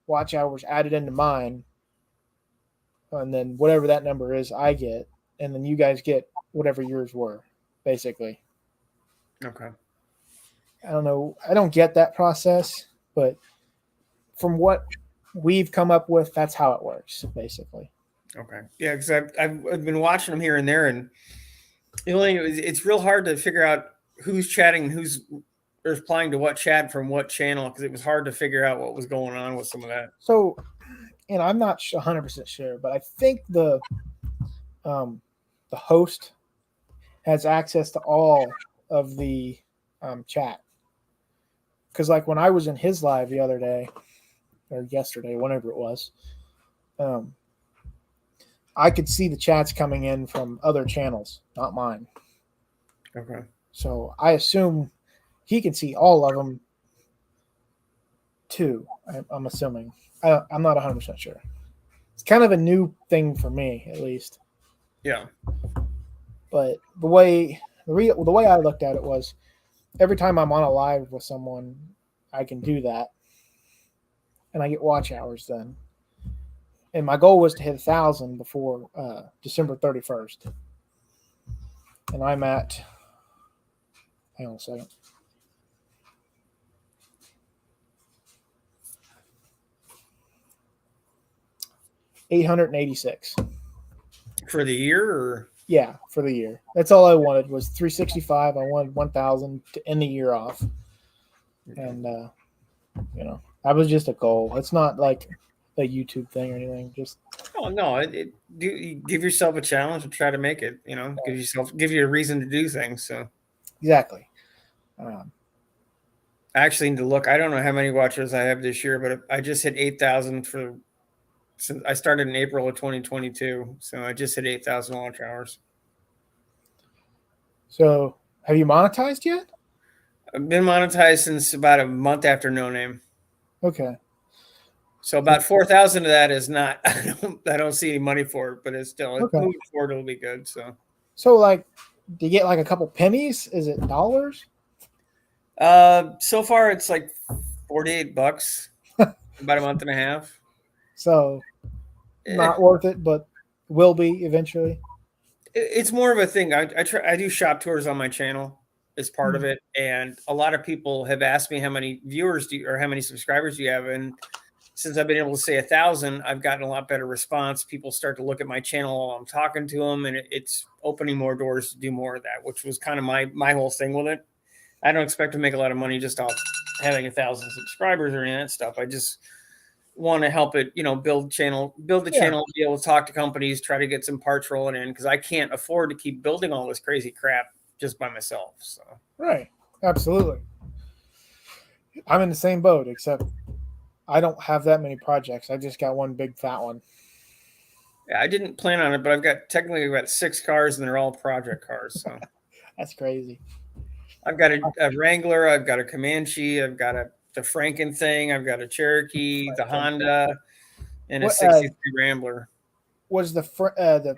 watch hours added into mine, and then whatever that number is, I get, and then you guys get whatever yours were, basically. Okay. I don't know. I don't get that process, but from what we've come up with, that's how it works, basically. Okay. Yeah, because I've been watching them here and there, and it's real hard to figure out who's chatting and who's replying to what chat from what channel, because it was hard to figure out what was going on with some of that. So, and I'm not 100% sure, but I think the host has access to all of the chat. Because like when I was in his live the other day, or yesterday, whenever it was, I could see the chats coming in from other channels, not mine. Okay. So I assume he can see all of them too. I'm assuming. I'm not 100% sure. It's kind of a new thing for me, at least. Yeah. But the way I looked at it was, every time I'm on a live with someone, I can do that, and I get watch hours then. And my goal was to hit 1,000 before December 31st, and I'm at. Hang on a second. $886 For the year, or yeah, for the year. That's all I wanted was 365. I wanted 1,000 to end the year off, and that was just a goal. It's not like a YouTube thing or anything. Just you give yourself a challenge and try to make it. Give you a reason to do things. So exactly. I actually need to look. I don't know how many watchers I have this year, but I just hit 8,000 since I started in April of 2022. So I just hit 8,000 watch hours. So have you monetized yet? I've been monetized since about a month after No Name. Okay. So about 4,000 of that is not. I don't see any money for it, but it's still Okay. moving forward. It'll be good. So like, do you get like a couple pennies? Is it dollars? So far it's like $48, about a month and a half. So not worth it, but will be eventually. It's more of a thing. I do shop tours on my channel as part of it, and a lot of people have asked me how many viewers do you, or how many subscribers do you have, and since I've been able to say 1,000, I've gotten a lot better response. People start to look at my channel while I'm talking to them, and it's opening more doors to do more of that, which was kind of my whole thing with it. I don't expect to make a lot of money just off having 1,000 subscribers or any of that stuff. I just want to help it, build the channel, be able to talk to companies, try to get some parts rolling in, because I can't afford to keep building all this crazy crap just by myself. So Right. Absolutely. I'm in the same boat, except I don't have that many projects. I just got one big fat one. yeah, I didn't plan on it, but I've got 6 cars, and they're all project cars. So That's crazy. I've got a Wrangler, I've got a Comanche, I've got the Franken thing, I've got a Cherokee, the Honda, and a 63 Rambler. Was the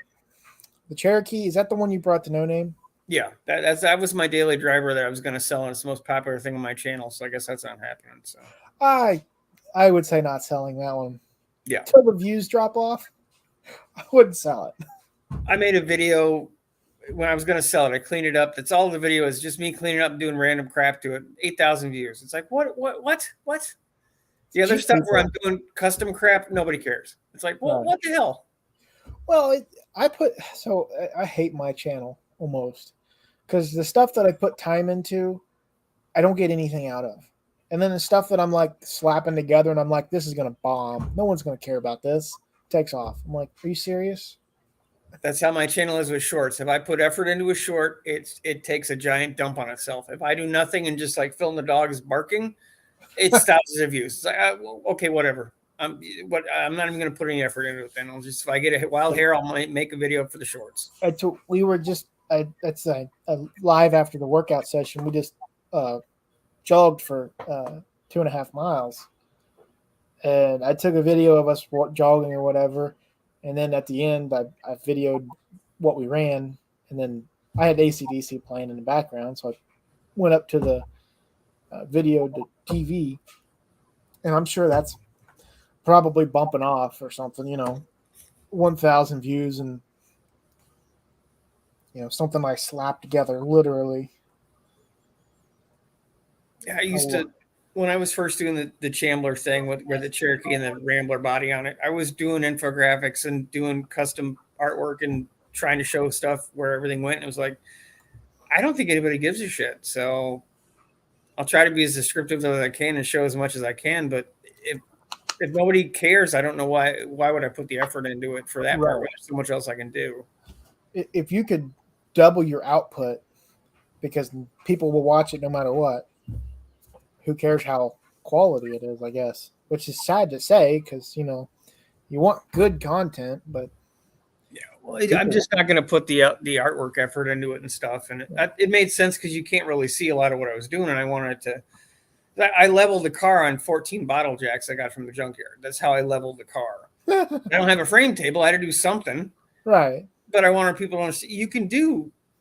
Cherokee? Is that the one you brought to No Name? Yeah, that was my daily driver that I was going to sell, and it's the most popular thing on my channel. So I guess that's not happening. So I would say not selling that one. Yeah, until the views drop off, I wouldn't sell it. I made a video when I was going to sell it. I cleaned it up. That's all the video is, just me cleaning up and doing random crap to it. 8,000 views. It's like, what? The other stuff where I'm doing custom crap, nobody cares. It's like, well, what the hell? Well, I hate my channel almost, because the stuff that I put time into, I don't get anything out of. And then the stuff that I'm like slapping together and I'm like, this is going to bomb. No one's going to care about this. Takes off. I'm like, are you serious? That's how my channel is with shorts. If I put effort into a short, it takes a giant dump on itself. If I do nothing and just like film the dogs barking, it's thousands of views. It's like, well, okay, whatever. I'm not even going to put any effort into it. Then I'll just, if I get a wild hair, I'll make a video for the shorts. We were just, that's a live after the workout session. We just jogged for 2.5 miles, and I took a video of us jogging or whatever. And then at the end, I videoed what we ran, and then I had AC/DC playing in the background, so I went up to the video to TV, and I'm sure that's probably bumping off or something, 1,000 views, and something I slapped together literally. Yeah, I used to, when I was first doing the Chambler thing with the Cherokee and the Rambler body on it, I was doing infographics and doing custom artwork and trying to show stuff where everything went. And it was like, I don't think anybody gives a shit. So I'll try to be as descriptive as I can and show as much as I can. But if nobody cares, I don't know why would I put the effort into it for that part? There's so much else I can do. If you could double your output, because people will watch it no matter what, who cares how quality it is, I guess, which is sad to say, because, you want good content, but yeah, well, I'm just not going to put the artwork effort into it and stuff. And it made sense because you can't really see a lot of what I was doing. And I wanted to, I leveled the car on 14 bottle jacks I got from the junkyard. That's how I leveled the car. I don't have a frame table. I had to do something. Right. But I wanted people to understand you can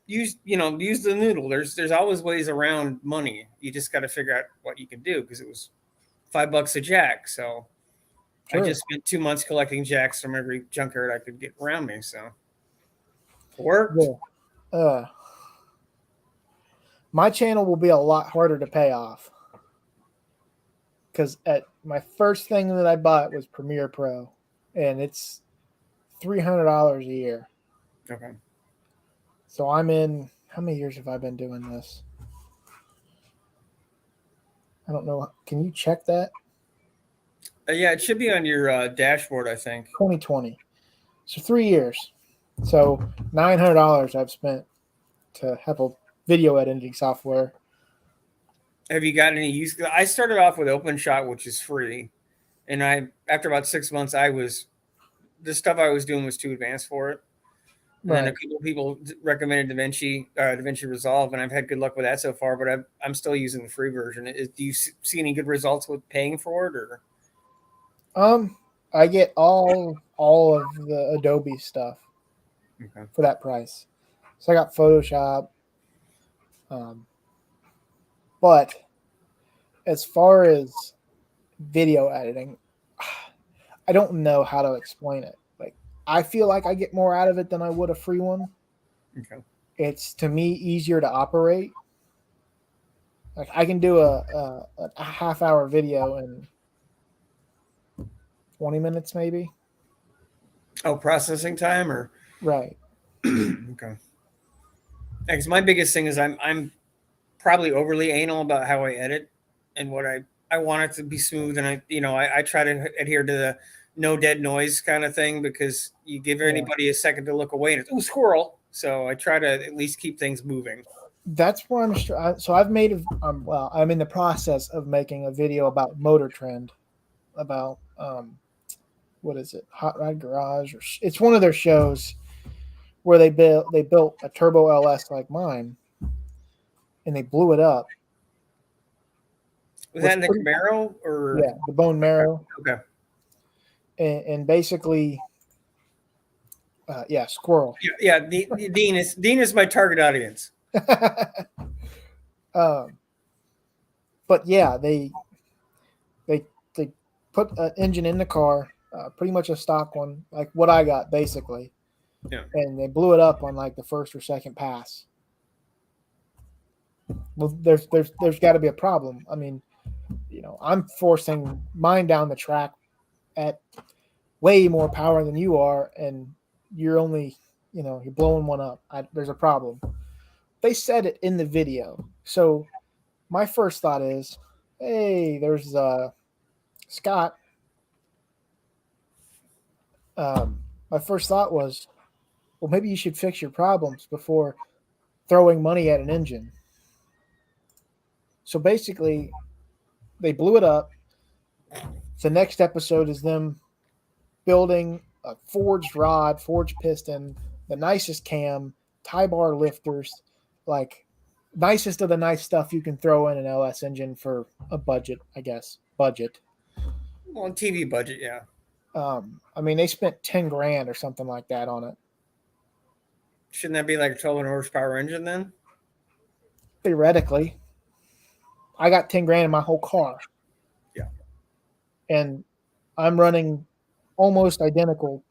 use the noodle. There's always ways around money. You just got to figure out what you can do, because it was $5 a jack. So sure. I just spent 2 months collecting jacks from every junkyard I could get around me. So worked. Yeah. My channel will be a lot harder to pay off, because at my first thing that I bought was Premiere Pro, and it's $300 a year. Okay. So I'm in, how many years have I been doing this? I don't know. Can you check that? Yeah, it should be on your dashboard, I think. 2020. So 3 years. So $900 I've spent to have a video editing software. Have you got any use? I started off with OpenShot, which is free. And after about 6 months, the stuff I was doing was too advanced for it. And then a Right. couple of people recommended DaVinci Resolve, and I've had good luck with that so far. But I'm still using the free version. Do you see any good results with paying for it, or? I get all of the Adobe stuff Okay. for that price. So I got Photoshop. But as far as video editing, I don't know how to explain it. Like, I feel like I get more out of it than I would a free one. Okay. It's, to me, easier to operate. Like, I can do a half-hour video in 20 minutes, maybe. Oh, processing time, or Right. okay. Because my biggest thing is I'm probably overly anal about how I edit and what I want it to be smooth, and I try to adhere to the no dead noise kind of thing, because you give anybody a second to look away and it's squirrel. So I try to at least keep things moving. That's where so I've made well, I'm in the process of making a video about Motor Trend, about what is it, Hot Rod Garage, or it's one of their shows where they built a turbo LS like mine, and they blew it up. Was that in the Camaro, or? Yeah, the bone marrow. Okay. And basically, squirrel. Yeah. Dean is my target audience. But yeah, they put an engine in the car, pretty much a stock one, like what I got basically. Yeah. And they blew it up on like the first or second pass. Well, there's got to be a problem. I mean, I'm forcing mine down the track at way more power than you are, and you're only, you're blowing one up. There's a problem. They said it in the video. So my first thought is, hey, there's Scott. My first thought was, well, maybe you should fix your problems before throwing money at an engine. So basically, they blew it up. The next episode is them building a forged rod, forged piston, the nicest cam, tie bar lifters, like nicest of the nice stuff you can throw in an LS engine for a budget, I guess. Budget. Well, TV budget, yeah. I mean, they spent $10,000 or something like that on it. Shouldn't that be like a 1200 horsepower engine then? Theoretically. I got $10,000 in my whole car. Yeah. And I'm running almost identical,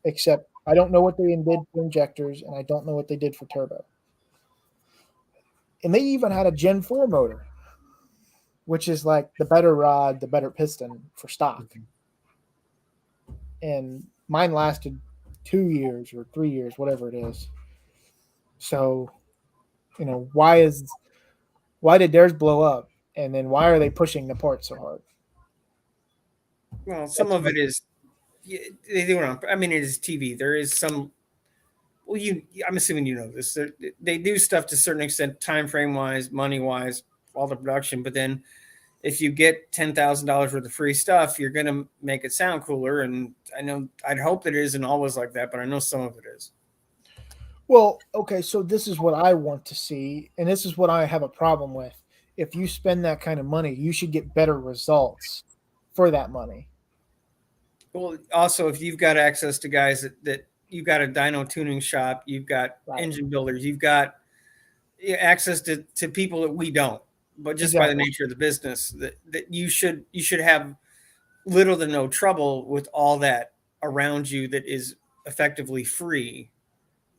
except I don't know what they did for injectors, and I don't know what they did for turbo. And they even had a Gen 4 motor, which is like the better rod, the better piston for stock. And mine lasted 2 years or 3 years, whatever it is. So, why did theirs blow up? And then why are they pushing the part so hard? Well, some of it is, they do it on, I mean, it is TV. There is some, well, I'm assuming you know this. They do stuff to a certain extent, time frame wise, money wise, all the production. But then if you get $10,000 worth of free stuff, you're going to make it sound cooler. And I'd hope that it isn't always like that, but I know some of it is. Well, okay, so this is what I want to see, and this is what I have a problem with. If you spend that kind of money, you should get better results for that money. Well, also, if you've got access to guys that you've got a dyno tuning shop, you've got engine builders, you've got access to people that we don't, but just by the nature of the business, that you should have little to no trouble with all that around you that is effectively free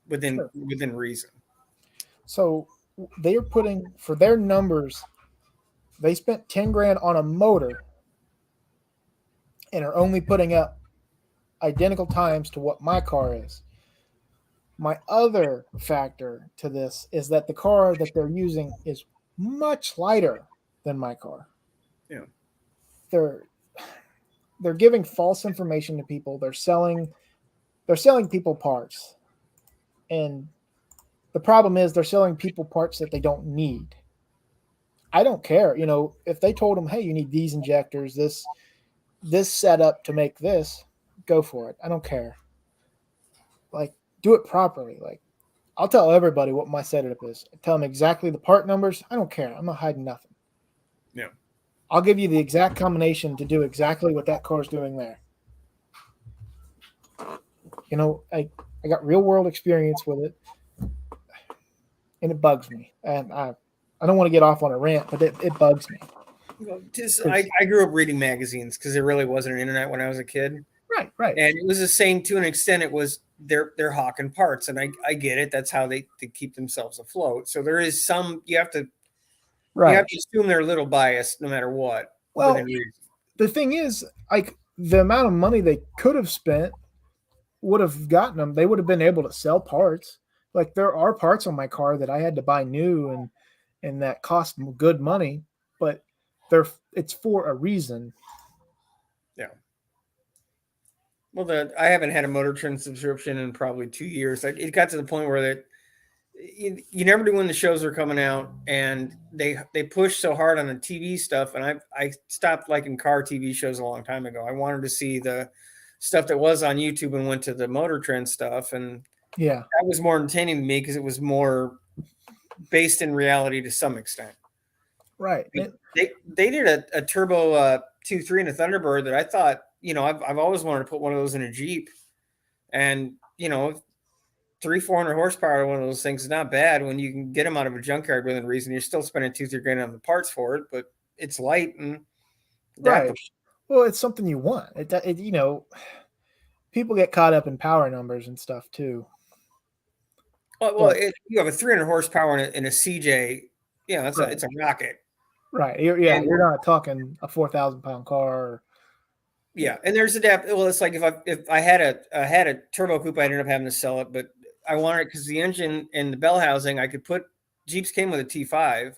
within reason. So they're putting, for their numbers, they spent $10,000 on a motor and are only putting up identical times to what my car is. My other factor to this is that the car that they're using is much lighter than my car. Yeah. They're giving false information to people. They're selling people parts. And the problem is they're selling people parts that they don't need. I don't care. If they told them, hey, you need these injectors, this setup to make this, go for it. I don't care. Like, do it properly. Like, I'll tell everybody what my setup is. I tell them exactly the part numbers. I don't care. I'm not hiding nothing. Yeah. I'll give you the exact combination to do exactly what that car's doing there. You know, I got real world experience with it, and it bugs me. And I don't want to get off on a rant, but it bugs me. I grew up reading magazines because there really wasn't an internet when I was a kid. Right. And it was the same to an extent. It was they're hawking parts, and I get it. That's how they keep themselves afloat. So there is some you have to assume they're a little biased no matter what. Well, the thing is, like, the amount of money they could have spent would have gotten them. They would have been able to sell parts. Like, there are parts on my car that I had to buy new and that cost good money, but it's for a reason. Yeah. Well, I haven't had a Motor Trend subscription in probably 2 years. It got to the point where you never knew when the shows were coming out, and they pushed so hard on the TV stuff, and I stopped liking car TV shows a long time ago. I wanted to see the stuff that was on YouTube and went to the Motor Trend stuff, and yeah, that was more entertaining to me because it was more based in reality to some extent. Right. They did a Turbo 2.3 and a Thunderbird that I thought, I've always wanted to put one of those in a Jeep, and 300-400 horsepower, one of those things is not bad when you can get them out of a junkyard within reason. You're still spending $2-3 grand on the parts for it, but it's light and right. Well, it's something you want. People get caught up in power numbers and stuff too. Well, you have a 300 horsepower in a CJ. It's a rocket. Right. You're not talking a 4,000-pound car. Yeah, and there's Well, it's like if I had a turbo coupe, I ended up having to sell it, but I wanted it because the engine and the bell housing, I could put. Jeeps came with a T5,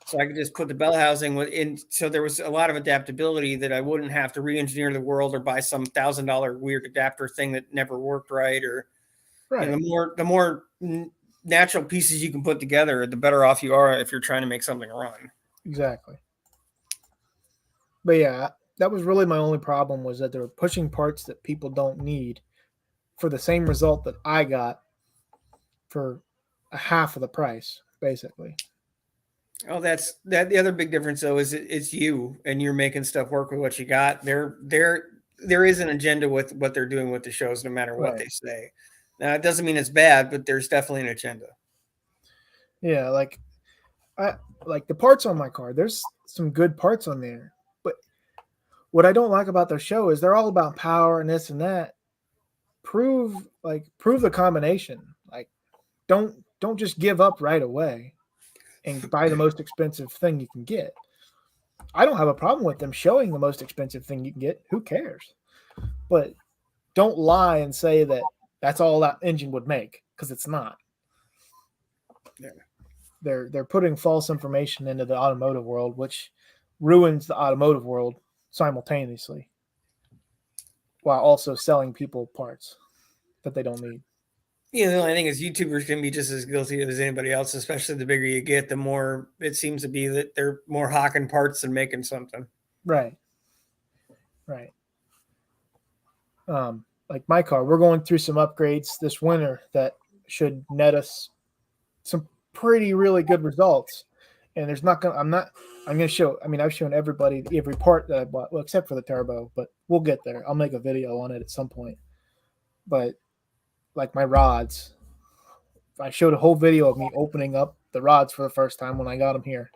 so I could just put the bell housing in. So there was a lot of adaptability that I wouldn't have to re-engineer the world or buy some $1,000 weird adapter thing that never worked right. Or the more natural pieces you can put together, the better off you are if you're trying to make something run. Exactly. But yeah, that was really my only problem, was that they were pushing parts that people don't need for the same result that I got for a half of the price, basically. Oh, that's the other big difference though, is it's you and you're making stuff work with what you got. There is an agenda with what they're doing with the shows, no matter what they say. Now, it doesn't mean it's bad, but there's definitely an agenda. Yeah, like the parts on my car, there's some good parts on there. But what I don't like about their show is they're all about power and this and that. Prove the combination. Like, don't just give up right away and buy the most expensive thing you can get. I don't have a problem with them showing the most expensive thing you can get. Who cares? But don't lie and say that that's all that engine would make, because it's not. Yeah. They're putting false information into the automotive world, which ruins the automotive world simultaneously, while also selling people parts that they don't need. The only thing is YouTubers can be just as guilty as anybody else, especially the bigger you get, the more it seems to be that they're more hawking parts than making something. Right. Like my car, we're going through some upgrades this winter that should net us some really good results. And I'm going to show, I've shown everybody every part that I bought, well, except for the turbo, but we'll get there. I'll make a video on it at some point. But like my rods, I showed a whole video of me opening up the rods for the first time when I got them here.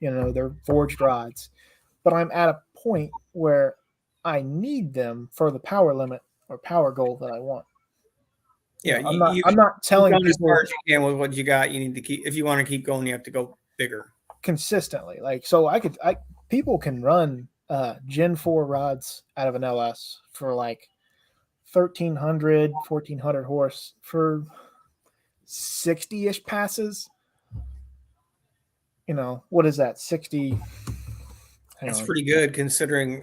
They're forged rods, but I'm at a point where I need them for the power limit or power goal that I want. Yeah, I'm not telling people as far as you can with what you got. You need to keep, if you want to keep going, you have to go bigger consistently. Like, so people can run Gen 4 rods out of an LS for like 1,300, 1,400 horse for 60-ish passes. What is that? 60. That's pretty good considering,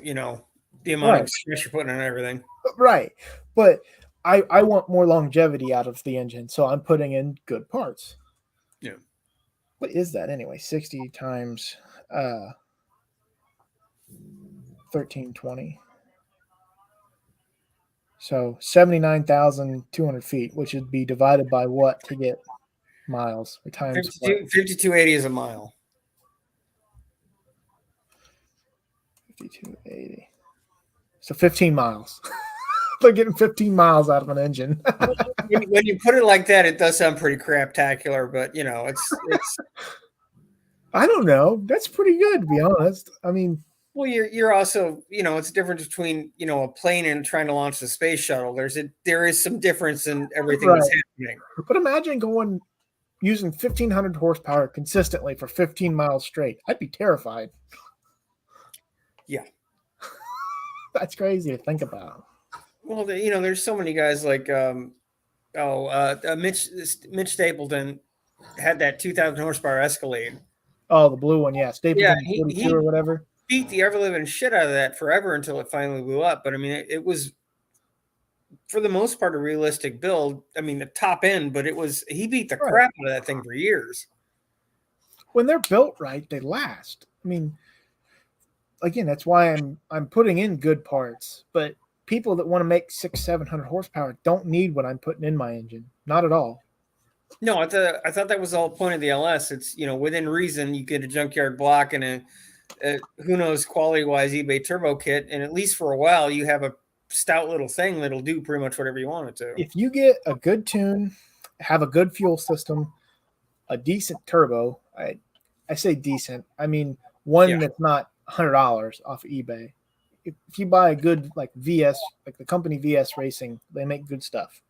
the amount of stress you're putting on everything. Right. But I want more longevity out of the engine, so I'm putting in good parts. Yeah. What is that anyway? 60 times 1320. So 79,200 feet, which would be divided by what to get miles or times what? 5280 is a mile. 5280. So 15 miles. They're getting 15 miles out of an engine. When you put it like that, it does sound pretty craptacular, but you know, it's I don't know. That's pretty good, to be honest. I mean, well, you're also, you know, it's a difference between, you know, a plane and trying to launch the space shuttle. There is some difference in everything that's Right. happening. but imagine using 1,500 horsepower consistently for 15 miles straight. I'd be terrified. Yeah. That's crazy to think about. Well, you know, there's so many guys like Mitch Stapleton had that 2,000 horsepower Escalade. Oh, the blue one, yeah. Stapleton Yeah, 42 or whatever. Beat the ever living shit out of that forever until it finally blew up. But I mean, it was for the most part a realistic build. I mean, the top end, but he beat the Right. crap out of that thing for years. When they're built right, they last. I mean, again, that's why I'm putting in good parts. But people that want to make 600-700 horsepower don't need what I'm putting in my engine. Not at all. No, I thought that was the whole point of the LS. It's, you know, within reason, you get a junkyard block and a who knows quality wise eBay turbo kit, and at least for a while you have a stout little thing that'll do pretty much whatever you want it to. If you get a good tune, have a good fuel system, a decent turbo, I say decent. I mean one that's not $100 off of eBay. If you buy a good like VS, like the company VS Racing, they make good stuff.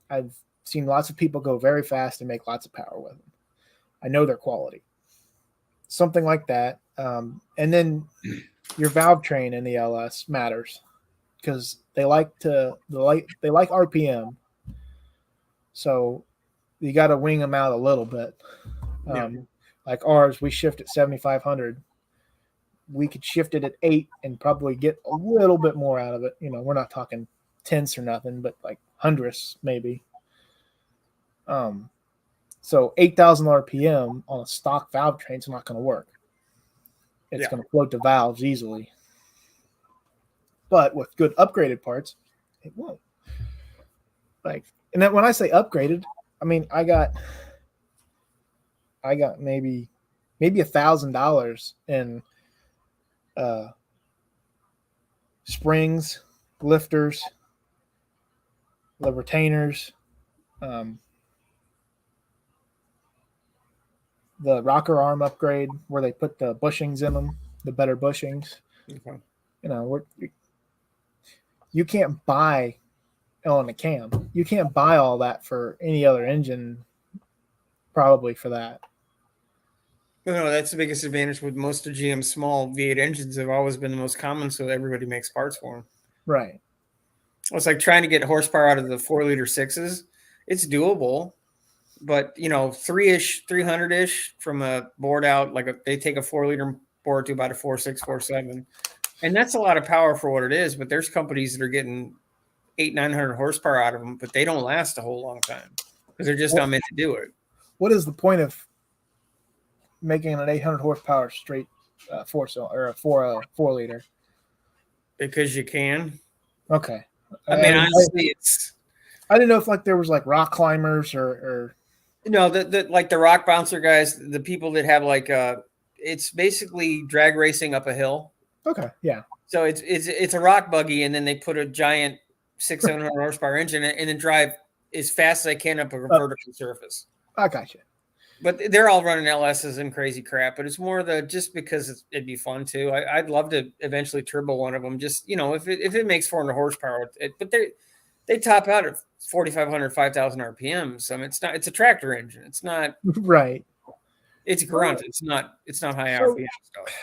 I've seen lots of people go very fast and make lots of power with them. I know their quality. Something like that. And then your valve train in the LS matters because they like RPM. So you got to wing them out a little bit. Like ours, we shift at 7,500. We could shift it at 8 and probably get a little bit more out of it. You know, we're not talking tenths or nothing, but like hundredths maybe. So 8,000 RPM on a stock valve train is not going to work. It's going to float the valves easily. But with good upgraded parts, it won't. Like, and then when I say upgraded, I mean I got maybe $1,000 in springs, lifters, the retainers, the rocker arm upgrade where they put the bushings in them, the better bushings. Okay. You know, you can't buy on the cam. You can't buy all that for any other engine, probably for that. No, that's the biggest advantage with most of GM's small V8 engines. Have always been the most common, so everybody makes parts for them. Right. It's like trying to get horsepower out of the 4-liter 6s. It's doable, but you know, 300-ish from a board out, they take a 4-liter board to about a 4.6, 4.7, and that's a lot of power for what it is. But there's companies that are getting 800-900 horsepower out of them, but they don't last a whole long time because they're just not meant to do it. What is the point of making an 800 horsepower straight 4-liter? Because you can. Okay. I mean, honestly, I didn't know if like there was like rock climbers or no, like the rock bouncer guys, the people that have like it's basically drag racing up a hill. Okay, yeah. So it's a rock buggy, and then they put a giant 600-700 horsepower engine in it, and then drive as fast as I can up a vertical surface. I gotcha. But they're all running LSs and crazy crap. But it's more just because it'd be fun too. I'd love to eventually turbo one of them. Just, you know, if it makes 400 horsepower, but they top out at 4,500, 5,000 RPMs. I mean, it's a tractor engine. It's not right. It's grunt. It's not high RPM stuff.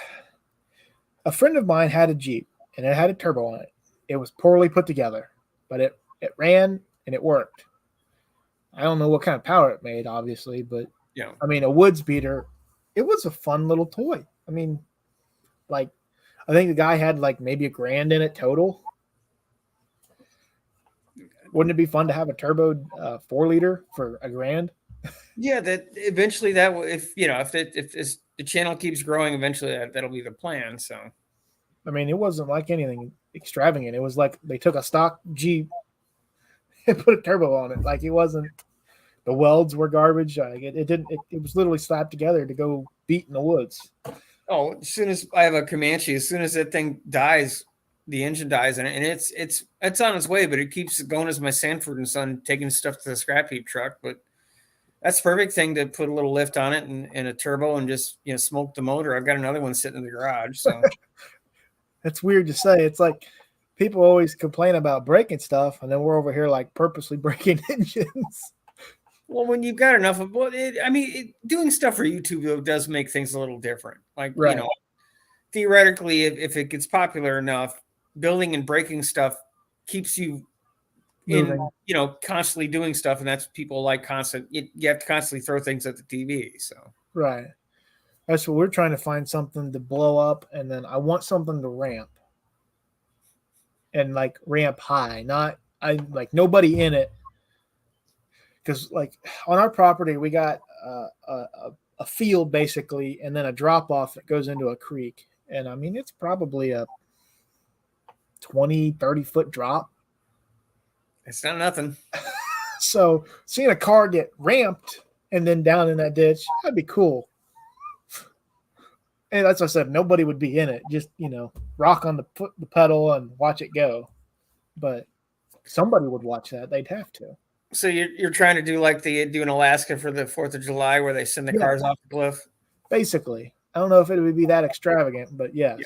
A friend of mine had a Jeep and it had a turbo on it. It was poorly put together, but it ran and it worked. I don't know what kind of power it made, obviously, but yeah. I mean, a Woods beater, it was a fun little toy. I mean, like, I think the guy had like maybe $1,000 in it total. Wouldn't it be fun to have a turbo 4-liter for $1,000? Yeah, that eventually if the channel keeps growing, eventually that'll be the plan. So, I mean, it wasn't like anything extravagant. It was like they took a stock Jeep and put a turbo on it. Like it wasn't. The welds were garbage. Like it didn't. It was literally slapped together to go beat in the woods. Oh, as soon as I have a Comanche, as soon as that thing dies, the engine dies, and it's on its way, but it keeps going as my Sanford and Son taking stuff to the scrap heap truck. But that's the perfect thing to put a little lift on it and a turbo and just smoke the motor. I've got another one sitting in the garage. So It's weird to say. It's like people always complain about breaking stuff, and then we're over here like purposely breaking engines. well, when you've got enough of doing stuff for YouTube though does make things a little different. Like Right. Theoretically, if it gets popular enough, building and breaking stuff keeps you Moving. constantly doing stuff, and that's people like constant. You have to constantly throw things at the TV. So Right. That's what we're trying to find, something to blow up, and then I want something to ramp. And like ramp high, not nobody in it. Because like on our property, we got a field basically, and then a drop off that goes into a creek. And I mean, it's probably a 20-30 foot drop. it's not nothing. So seeing a car get ramped and then down in that ditch, that'd be cool. And as I said, nobody would be in it. Just, rock on the pedal and watch it go. But somebody would watch that. They'd have to. So you're trying to do like they do in Alaska for the 4th of July, where they send the cars off the cliff. Basically. I don't know if it would be that extravagant, but yes.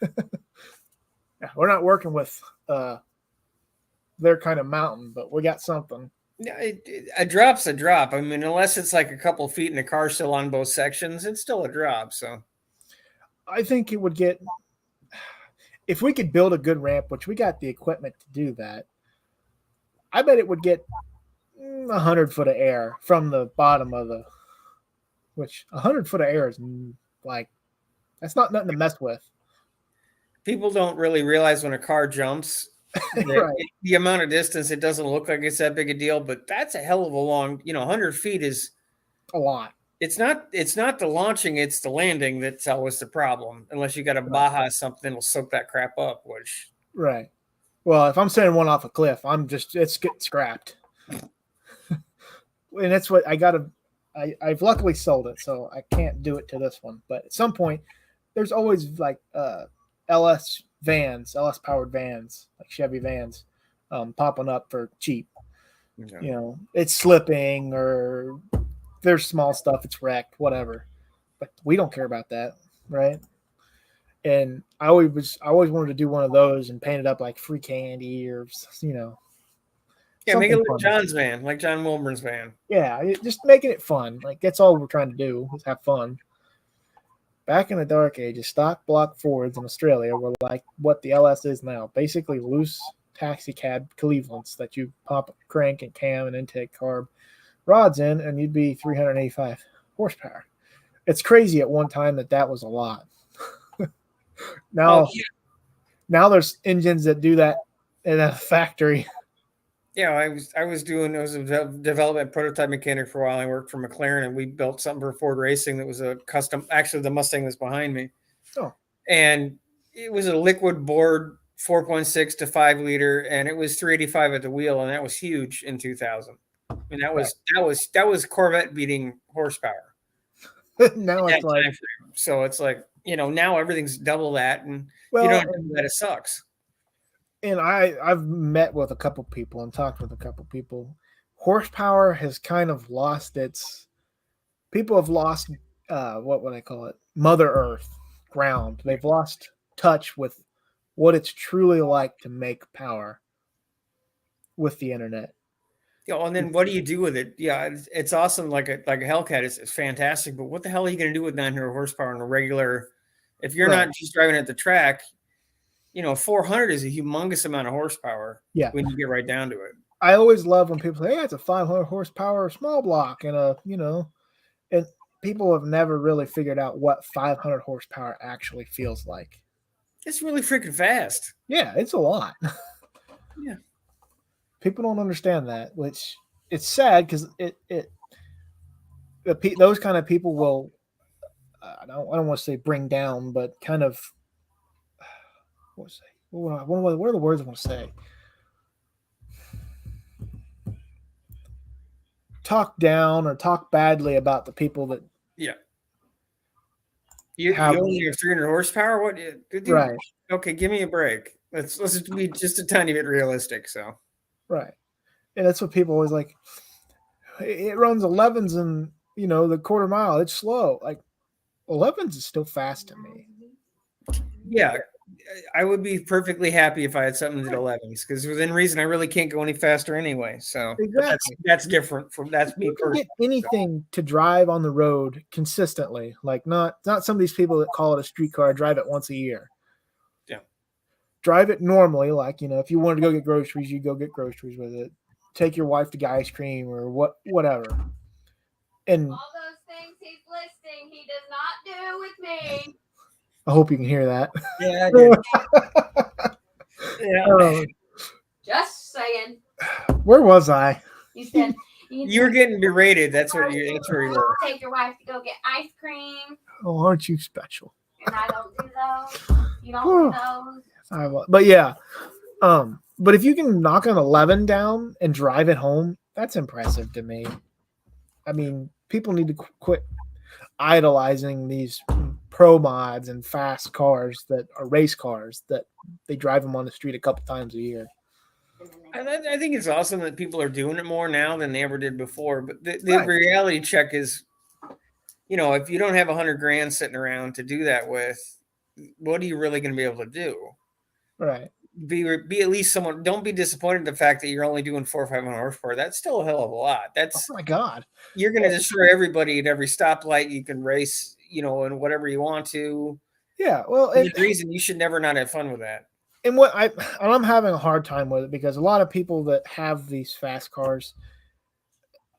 Yeah, we're not working with their kind of mountain, but we got something. Yeah, a drop's a drop. I mean, unless it's like a couple feet and the car's still on both sections, it's still a drop. So I think it would get, if we could build a good ramp, which we got the equipment to do that, I bet it would get 100 foot of air from the bottom of which 100 foot of air is like, that's not nothing to mess with. people don't really realize when a car jumps Right. the amount of distance. It doesn't look like it's that big a deal, but that's a hell of a long, 100 feet is A lot. It's not the launching, it's the landing that's always the problem. Unless you got a Baja something that'll soak that crap up, which Right. Well, if I'm sending one off a cliff, it's getting scrapped. And that's what I've luckily sold it, so I can't do it to this one. But at some point, there's always like LS powered vans, like Chevy vans, popping up for cheap. okay. It's slipping or there's small stuff, it's wrecked, whatever. But we don't care about that, right? And I always wanted to do one of those and paint it up like free candy or Yeah, make it something like fun. John's van, like John Wilburn's van. Yeah, just making it fun. Like that's all we're trying to do is have fun. Back in the dark ages, stock block Fords in Australia were like what the LS is now. Basically loose taxi cab Clevelands that you pop a crank and cam and intake carb rods in, and you'd be 385 horsepower. It's crazy at one time that was a lot. Now there's engines that do that in a factory. Yeah, I was a development prototype mechanic for a while. I worked for McLaren, and we built something for Ford Racing that was a custom. Actually, the Mustang that's behind me. Oh. And it was a liquid board 4.6 to 5 liter, and it was 385 at the wheel, and that was huge in 2000. And that was Corvette beating horsepower. Now it's like, so it's like now everything's double that, and well, you don't do that, it sucks. And I've met with a couple people and talked with a couple people. Horsepower has kind of lost people have lost, what would I call it? Mother Earth, ground. They've lost touch with what it's truly like to make power with the internet. And then what do you do with it? Yeah, it's awesome. Like a Hellcat is fantastic, but what the hell are you going to do with 900 horsepower in a regular? If you're not just driving at the track, 400 is a humongous amount of horsepower. Yeah, when you get right down to it. I always love when people say, "Hey, it's a 500 horsepower small block," and and people have never really figured out what 500 horsepower actually feels like. It's really freaking fast. Yeah, it's a lot. Yeah. People don't understand that, which it's sad because those kind of people will, I don't want to say bring down, but kind of, what are the words I want to say? Talk down or talk badly about the people that You have only have 300 horsepower. What? Dude, right, Okay, give me a break. Let's be just a tiny bit realistic. So right, and that's what people always like. It runs 11s and the quarter mile. It's slow. Like 11s is still fast to me. yeah, I would be perfectly happy if I had something at 11s because within reason I really can't go any faster anyway. So but Exactly. that's different from that's me You can personally. get anything to drive on the road consistently. Like not some of these people that call it a streetcar, drive it once a year. Yeah. Drive it normally, like if you wanted to go get groceries, you go get groceries with it. Take your wife to get ice cream or whatever. And All those things he's listing, he does not do with me. I hope you can hear that. Yeah, I did. Yeah. Just saying. Where was I? You said You were getting berated. That's where you were. take your wife to go get ice cream, Oh, aren't you special? and I don't do those. You don't do those. But yeah, but if you can knock an 11 down and drive it home, that's impressive to me. I mean, people need to quit idolizing these pro mods and fast cars that are race cars that they drive them on the street a couple times a year. I think it's awesome that people are doing it more now than they ever did before. But the reality check is, if you don't have $100,000 sitting around to do that with, what are you really going to be able to do? Right. Be at least someone. Don't be disappointed in the fact that you're only doing 400 or 500 horsepower. That's still a hell of a lot. That's oh my god. You're going to destroy everybody at every stoplight. You can race, and whatever you want to. Yeah. Well, the reason you should never not have fun with that. And I'm having a hard time with it because a lot of people that have these fast cars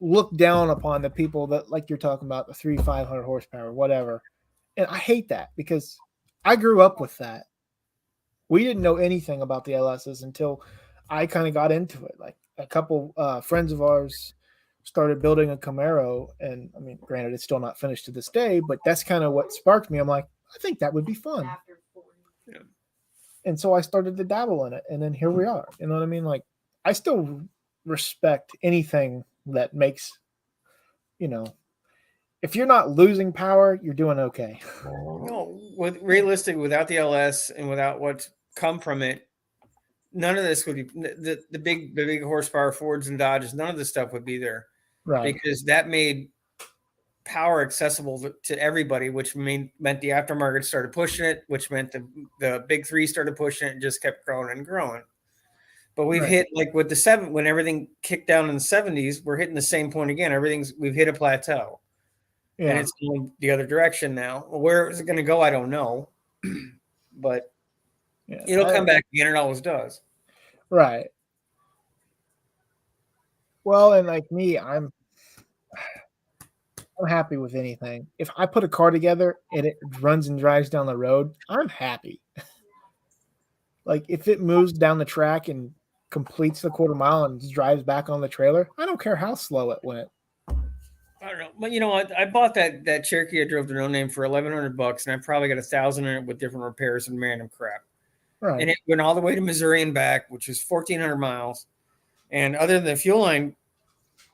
look down upon the people that, like you're talking about, the 500 horsepower, whatever. And I hate that because I grew up with that. We didn't know anything about the LSs until I kind of got into it. Like a couple friends of ours started building a Camaro, and I mean, granted, it's still not finished to this day, but that's kind of what sparked me. I'm like, I think that would be fun. Yeah. And so I started to dabble in it, and then here we are. You know what I mean? Like, I still respect anything that makes, if you're not losing power, you're doing okay. No, without the LS and without what's come from it, none of this would be the big horsepower Fords and Dodges. None of this stuff would be there, right? Because that made power accessible to everybody, which meant the aftermarket started pushing it, which meant the big three started pushing it and just kept growing and growing. But we've hit, like with the when everything kicked down in the 70s, we're hitting the same point again. We've hit a plateau. Yeah. And it's going the other direction now. Where is it going to go? I don't know. But it'll come back again. It always does. Right. Well, and like me, I'm happy with anything. If I put a car together and it runs and drives down the road, I'm happy. Like if it moves down the track and completes the quarter mile and drives back on the trailer, I don't care how slow it went. I don't know, but you know what? I bought that Cherokee I drove to No Name for $1,100, and I probably got 1,000 in it with different repairs and random crap. Right. And it went all the way to Missouri and back, which is 1,400 miles. And other than the fuel line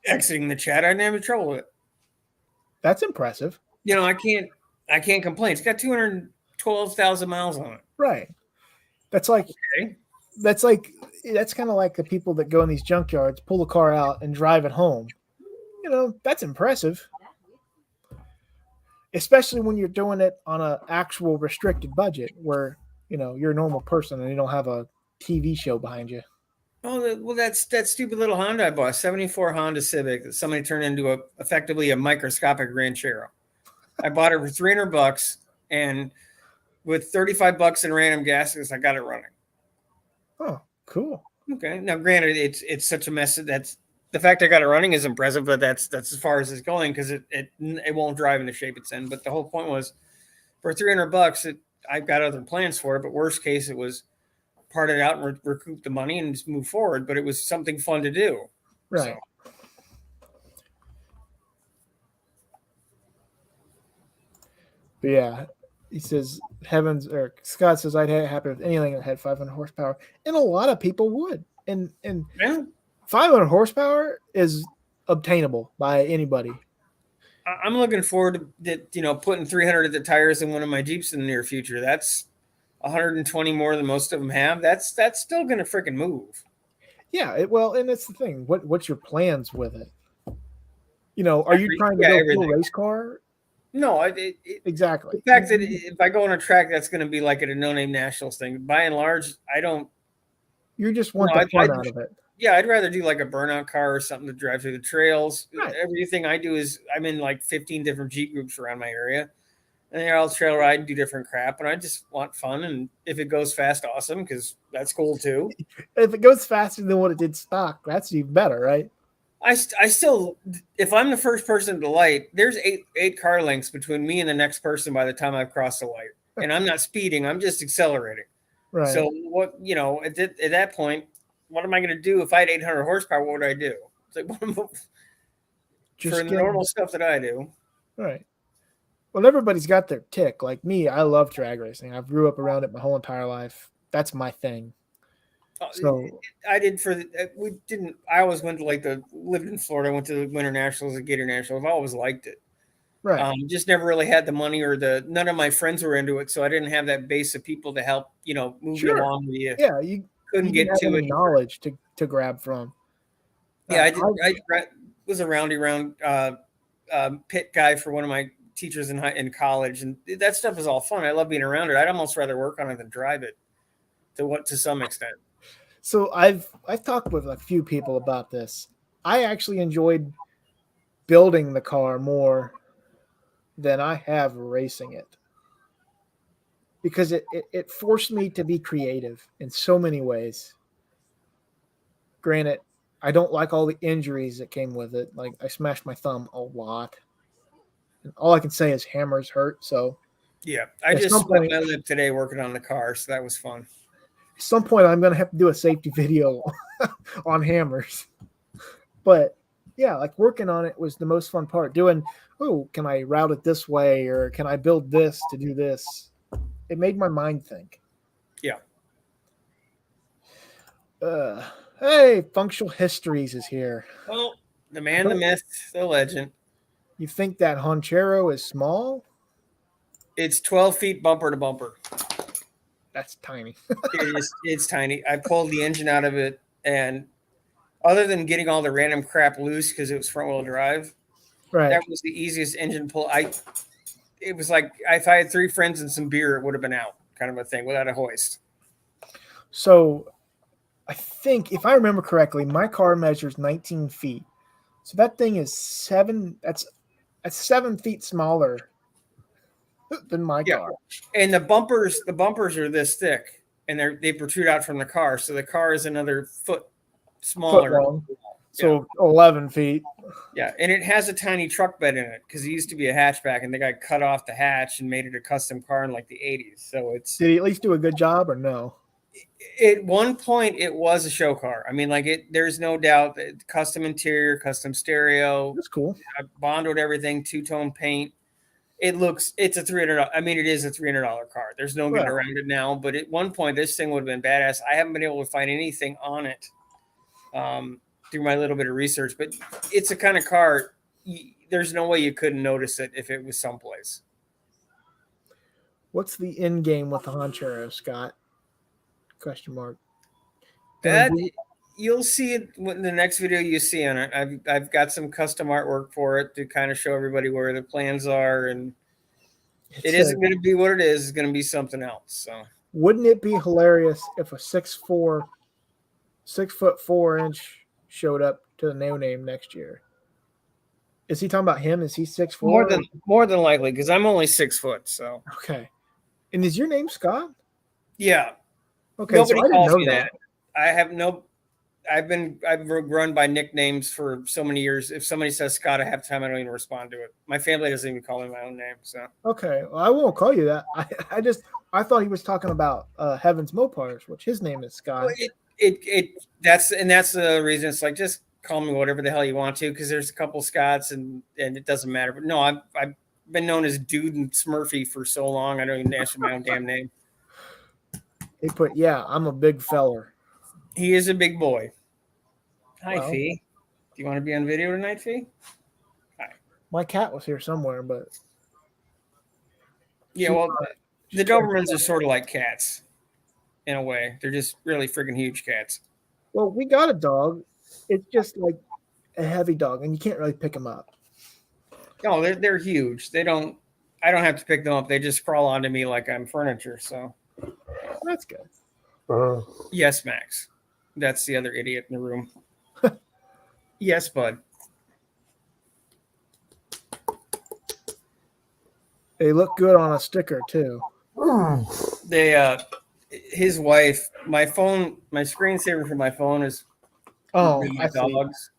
exiting the chat, I didn't have any trouble with it. That's impressive. I can't complain. It's got 212,000 miles on it. Right. That's kind of like the people that go in these junkyards, pull the car out and drive it home. That's impressive. Especially when you're doing it on an actual restricted budget where, you're a normal person and you don't have a TV show behind you. Oh, well, that's that stupid little Honda I bought, 74 Honda Civic that somebody turned into effectively a microscopic Ranchero. I bought it for $300 and with $35 in random gases, I got it running. Oh, cool. Okay. Now, granted, it's such a mess. That's the fact I got it running is impressive, but that's as far as it's going because it won't drive in the shape it's in. But the whole point was for $300, I've got other plans for it. But worst case, it was part it out and recoup the money and just move forward. But it was something fun to do. Right. So. But yeah, He says Heavens or Scott says I'd be happy with anything that had 500 horsepower, and a lot of people would. And Yeah. 500 horsepower is obtainable by anybody. I'm looking forward to that, putting 300 at the tires in one of my Jeeps in the near future. That's 120 more than most of them have. That's still going to freaking move. Yeah, and that's the thing. What's your plans with it? Are you trying to go everything. full race car? No, Exactly. the fact that if I go on a track, that's going to be like at a no-name nationals thing. By and large, I don't. You just want the fun out of it. Yeah, I'd rather do like a burnout car or something to drive through the trails. Right. Everything I do is I'm in like 15 different Jeep groups around my area, and they're all trail ride and do different crap. And I just want fun, and if it goes fast, awesome, because that's cool too. If it goes faster than what it did stock, that's even better, right? I still, if I'm the first person at the light, there's eight car lengths between me and the next person by the time I've crossed the light, and I'm not speeding. I'm just accelerating. Right. So what, at that point, what am I going to do if I had 800 horsepower? What would I do? It's like, Just for the normal stuff that I do. Right. Well, everybody's got their tick. Like me, I love drag racing. I grew up around it my whole entire life. That's my thing. So I did I always went to lived in Florida, went to the Winter Nationals and Gator Nationals. I've always liked it. right. Just never really had the money none of my friends were into it. So I didn't have that base of people to help, move Sure. you along with you. Yeah, you Couldn't didn't get have to any it. knowledge to grab from. Yeah, I did. I was a round pit guy for one of my teachers in college, and that stuff is all fun. I love being around it. I'd almost rather work on it than drive it, to some extent. So I've talked with a few people about this. I actually enjoyed building the car more than I have racing it, because it forced me to be creative in so many ways. Granted, I don't like all the injuries that came with it. Like I smashed my thumb a lot. And all I can say is hammers hurt. So Yeah, I At just some split point- my lip today working on the car, so that was fun. at some point I'm going to have to do a safety video on hammers. But yeah, like working on it was the most fun part. Doing, can I route it this way, or can I build this to do this? It made my mind think. Yeah. Hey, Functional Histories is here. Well, the man, the myth, the legend. You think that Honchero is small? It's 12 feet bumper to bumper. That's tiny. It's tiny. I pulled the engine out of it, and other than getting all the random crap loose because it was front wheel drive, Right. that was the easiest engine pull. It was like if I had 3 friends and some beer, it would have been out, kind of a thing, without a hoist. So I think, if I remember correctly, my car measures 19 feet. So that thing is 7. That's 7 feet smaller than my Yeah. car. And the bumpers are this thick, and they protrude out from the car, so the car is another foot smaller. Foot long. So 11 feet. Yeah, and it has a tiny truck bed in it because it used to be a hatchback, and the guy cut off the hatch and made it a custom car in like the 80s. So Did he at least do a good job, or no? at one point it was a show car. I mean, there's no doubt that custom interior, custom stereo, That's cool. I bonded everything, 2-tone paint. It's a $300. I mean, it is a $300 car. There's no getting Right. around it now. But at one point, this thing would have been badass. I haven't been able to find anything on it through my little bit of research. But it's a kind of car. There's no way you couldn't notice it if it was someplace. What's the end game with the Honchero, Scott? Question mark. That you'll see it in the next video you see on it. I've got some custom artwork for it to kind of show everybody where the plans are, and it isn't going to be what it is. It's going to be something else. So Wouldn't it be hilarious if a 6'4" showed up to the No Name next year? Is he talking about him? Is he 6'4"? more than likely, because I'm only 6 foot. So Okay. And is your name Scott? yeah, Okay. nobody so I didn't calls know me that. I've run by nicknames for so many years. If somebody says Scott, half the time I don't even respond to it. My family doesn't even call me my own name. So Okay. Well, I won't call you that. I thought he was talking about Heavens Mopars, which his name is Scott. that's the reason. It's like, just call me whatever the hell you want to, because there's a couple Scotts and it doesn't matter. But no, been known as Dude and Smurfy for so long. I don't even answer my own damn name. They put, yeah, I'm a big feller. He is a big boy. Hi, Well. Fee. Do you want to be on video tonight, Fee? My cat was here somewhere, but Yeah, well, the Dobermans are sort of like cats in a way. They're just really freaking huge cats. well, we got a dog. It's just like a heavy dog, and you can't really pick him up. No, they're huge. I don't have to pick them up. They just crawl onto me like I'm furniture. So That's good. yes, Max. That's the other idiot in the room. Yes, bud. They look good on a sticker too. They his wife, my screensaver for my phone is Oh, my I see. dogs.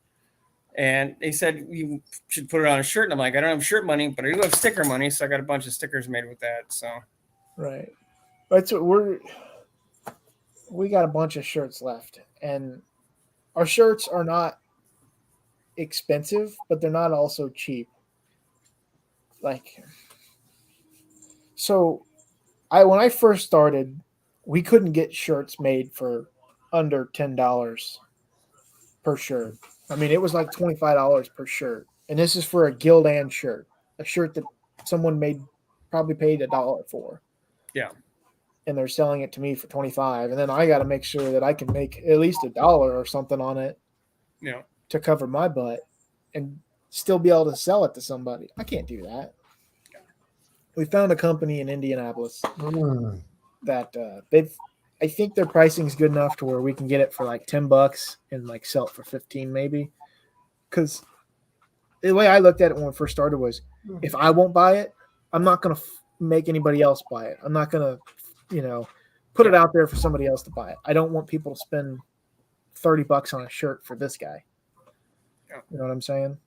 And they said you should put it on a shirt. And I'm like, I don't have shirt money, but I do have sticker money, so I got a bunch of stickers made with that. So Right. That's what we got a bunch of shirts left, and our shirts are not expensive, but they're not also cheap. Like, so when I first started, we couldn't get shirts made for under $10 per shirt. I mean, it was like $25 per shirt, and this is for a Gildan shirt, a shirt that someone probably paid $1 for. yeah. And they're selling it to me for 25, and then I got to make sure that I can make at least $1 or something on it Yeah. to cover my butt and still be able to sell it to somebody. I can't do that. We found a company in Indianapolis that I think their pricing is good enough to where we can get it for like $10 and like sell it for 15 maybe. Because the way I looked at it when we first started was, if I won't buy it, I'm not going to make anybody else buy it. I'm not going to, put it out there for somebody else to buy it. I don't want people to spend $30 on a shirt for this guy. Yeah. You know what I'm saying?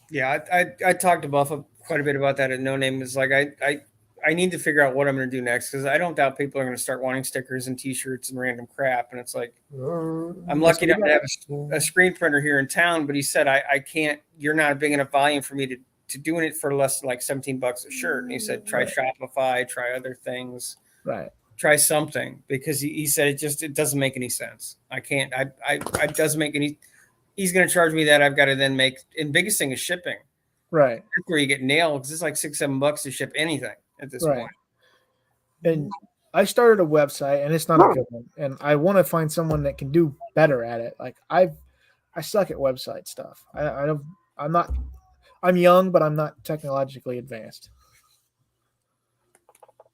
Yeah, I talked to Buffa quite a bit about that at No Name. Is like I need to figure out what I'm going to do next, because I don't doubt people are going to start wanting stickers and T-shirts and random crap. And it's like, I'm lucky enough to have a screen printer here in town, but he said I can't. You're not a big enough volume for me to doing it for less than like $17 a shirt. And he said try Shopify, try other things, Right. try something, because he said it doesn't make any sense. I can't. It doesn't make any. He's going to charge me that. I've got to then make. And biggest thing is shipping. Right. That's where you get nailed, because it's like $6-7 to ship anything at this point. And I started a website, and it's not a good one. And I want to find someone that can do better at it. Like I suck at website stuff. I'm young, but I'm not technologically advanced.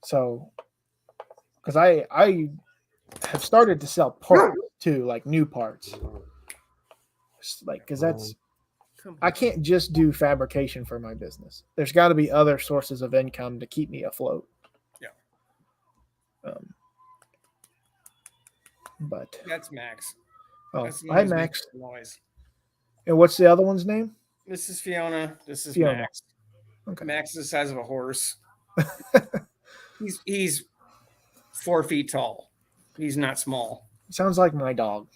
So, because I have started to sell parts too, like new parts. Like, because I can't just do fabrication for my business. There's got to be other sources of income to keep me afloat. Yeah. But That's Max. oh, That's the hi noise Max. making noise. And what's the other one's name? This is Fiona. This is Fiona. Max. Okay. Max is the size of a horse. He's 4 feet tall. He's not small. Sounds like my dog.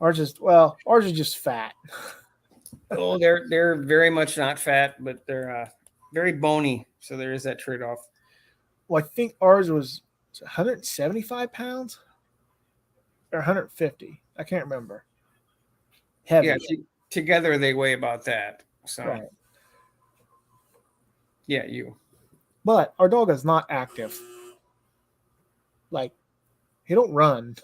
Ours is just fat. Oh, they're very much not fat, but they're very bony. So there is that trade-off. Well, I think ours was 175 pounds or 150. I can't remember. Heavy. Yeah, together they weigh about that. So Right. yeah, you. But our dog is not active. Like, he don't run.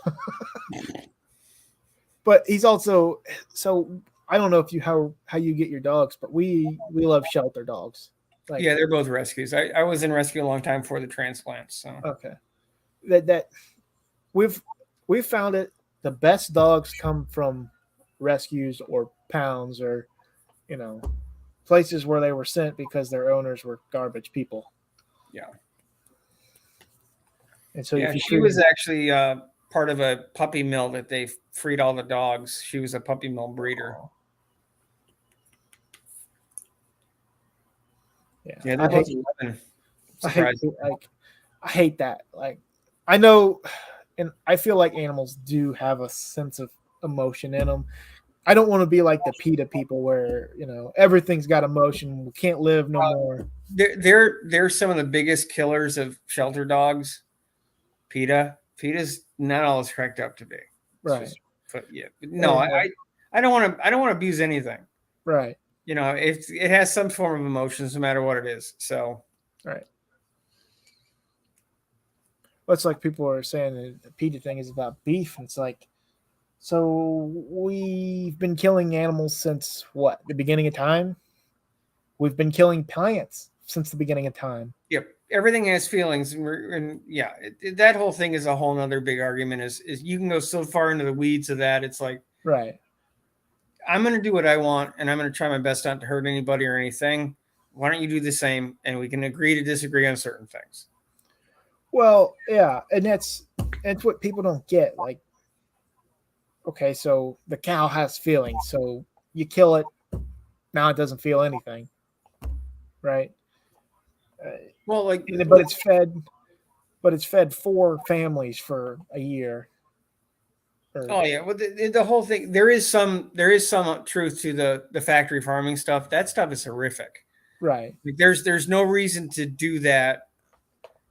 But he's also, so I don't know if how you get your dogs, but we love shelter dogs. Like, Yeah, they're both rescues. I was in rescue a long time before the transplants. So okay. That we've found it. The best dogs come from rescues or pounds or, places where they were sent because their owners were garbage people. yeah. And so Yeah, if you she was actually part of a puppy mill that they freed all the dogs. She was a puppy mill breeder. Yeah, they're both 11. I hate that. Like, I know, and I feel like animals do have a sense of emotion in them. I don't want to be like the PETA people where, you know, everything's got emotion. We can't live no more. They're some of the biggest killers of shelter dogs. PETA's not all it's cracked up to be. Right. No, I don't want to abuse anything. Right. You know, it has some form of emotions, no matter what it is. So, right. Well, it's like people are saying that the PETA thing is about beef, and it's like, so we've been killing animals since what? The beginning of time? We've been killing plants since the beginning of time. Yep. Everything has feelings, and that whole thing is a whole nother big argument. Is you can go so far into the weeds of that. It's like, right. I'm going to do what I want, and I'm going to try my best not to hurt anybody or anything. Why don't you do the same, and we can agree to disagree on certain things. Well, yeah, and that's what people don't get. Like, okay, so the cow has feelings, so you kill it, now it doesn't feel anything, right? Well, like, but it's fed 4 families for a year. Oh yeah, well the whole thing. There is some truth to the factory farming stuff. That stuff is horrific. Right. Like, there's no reason to do that.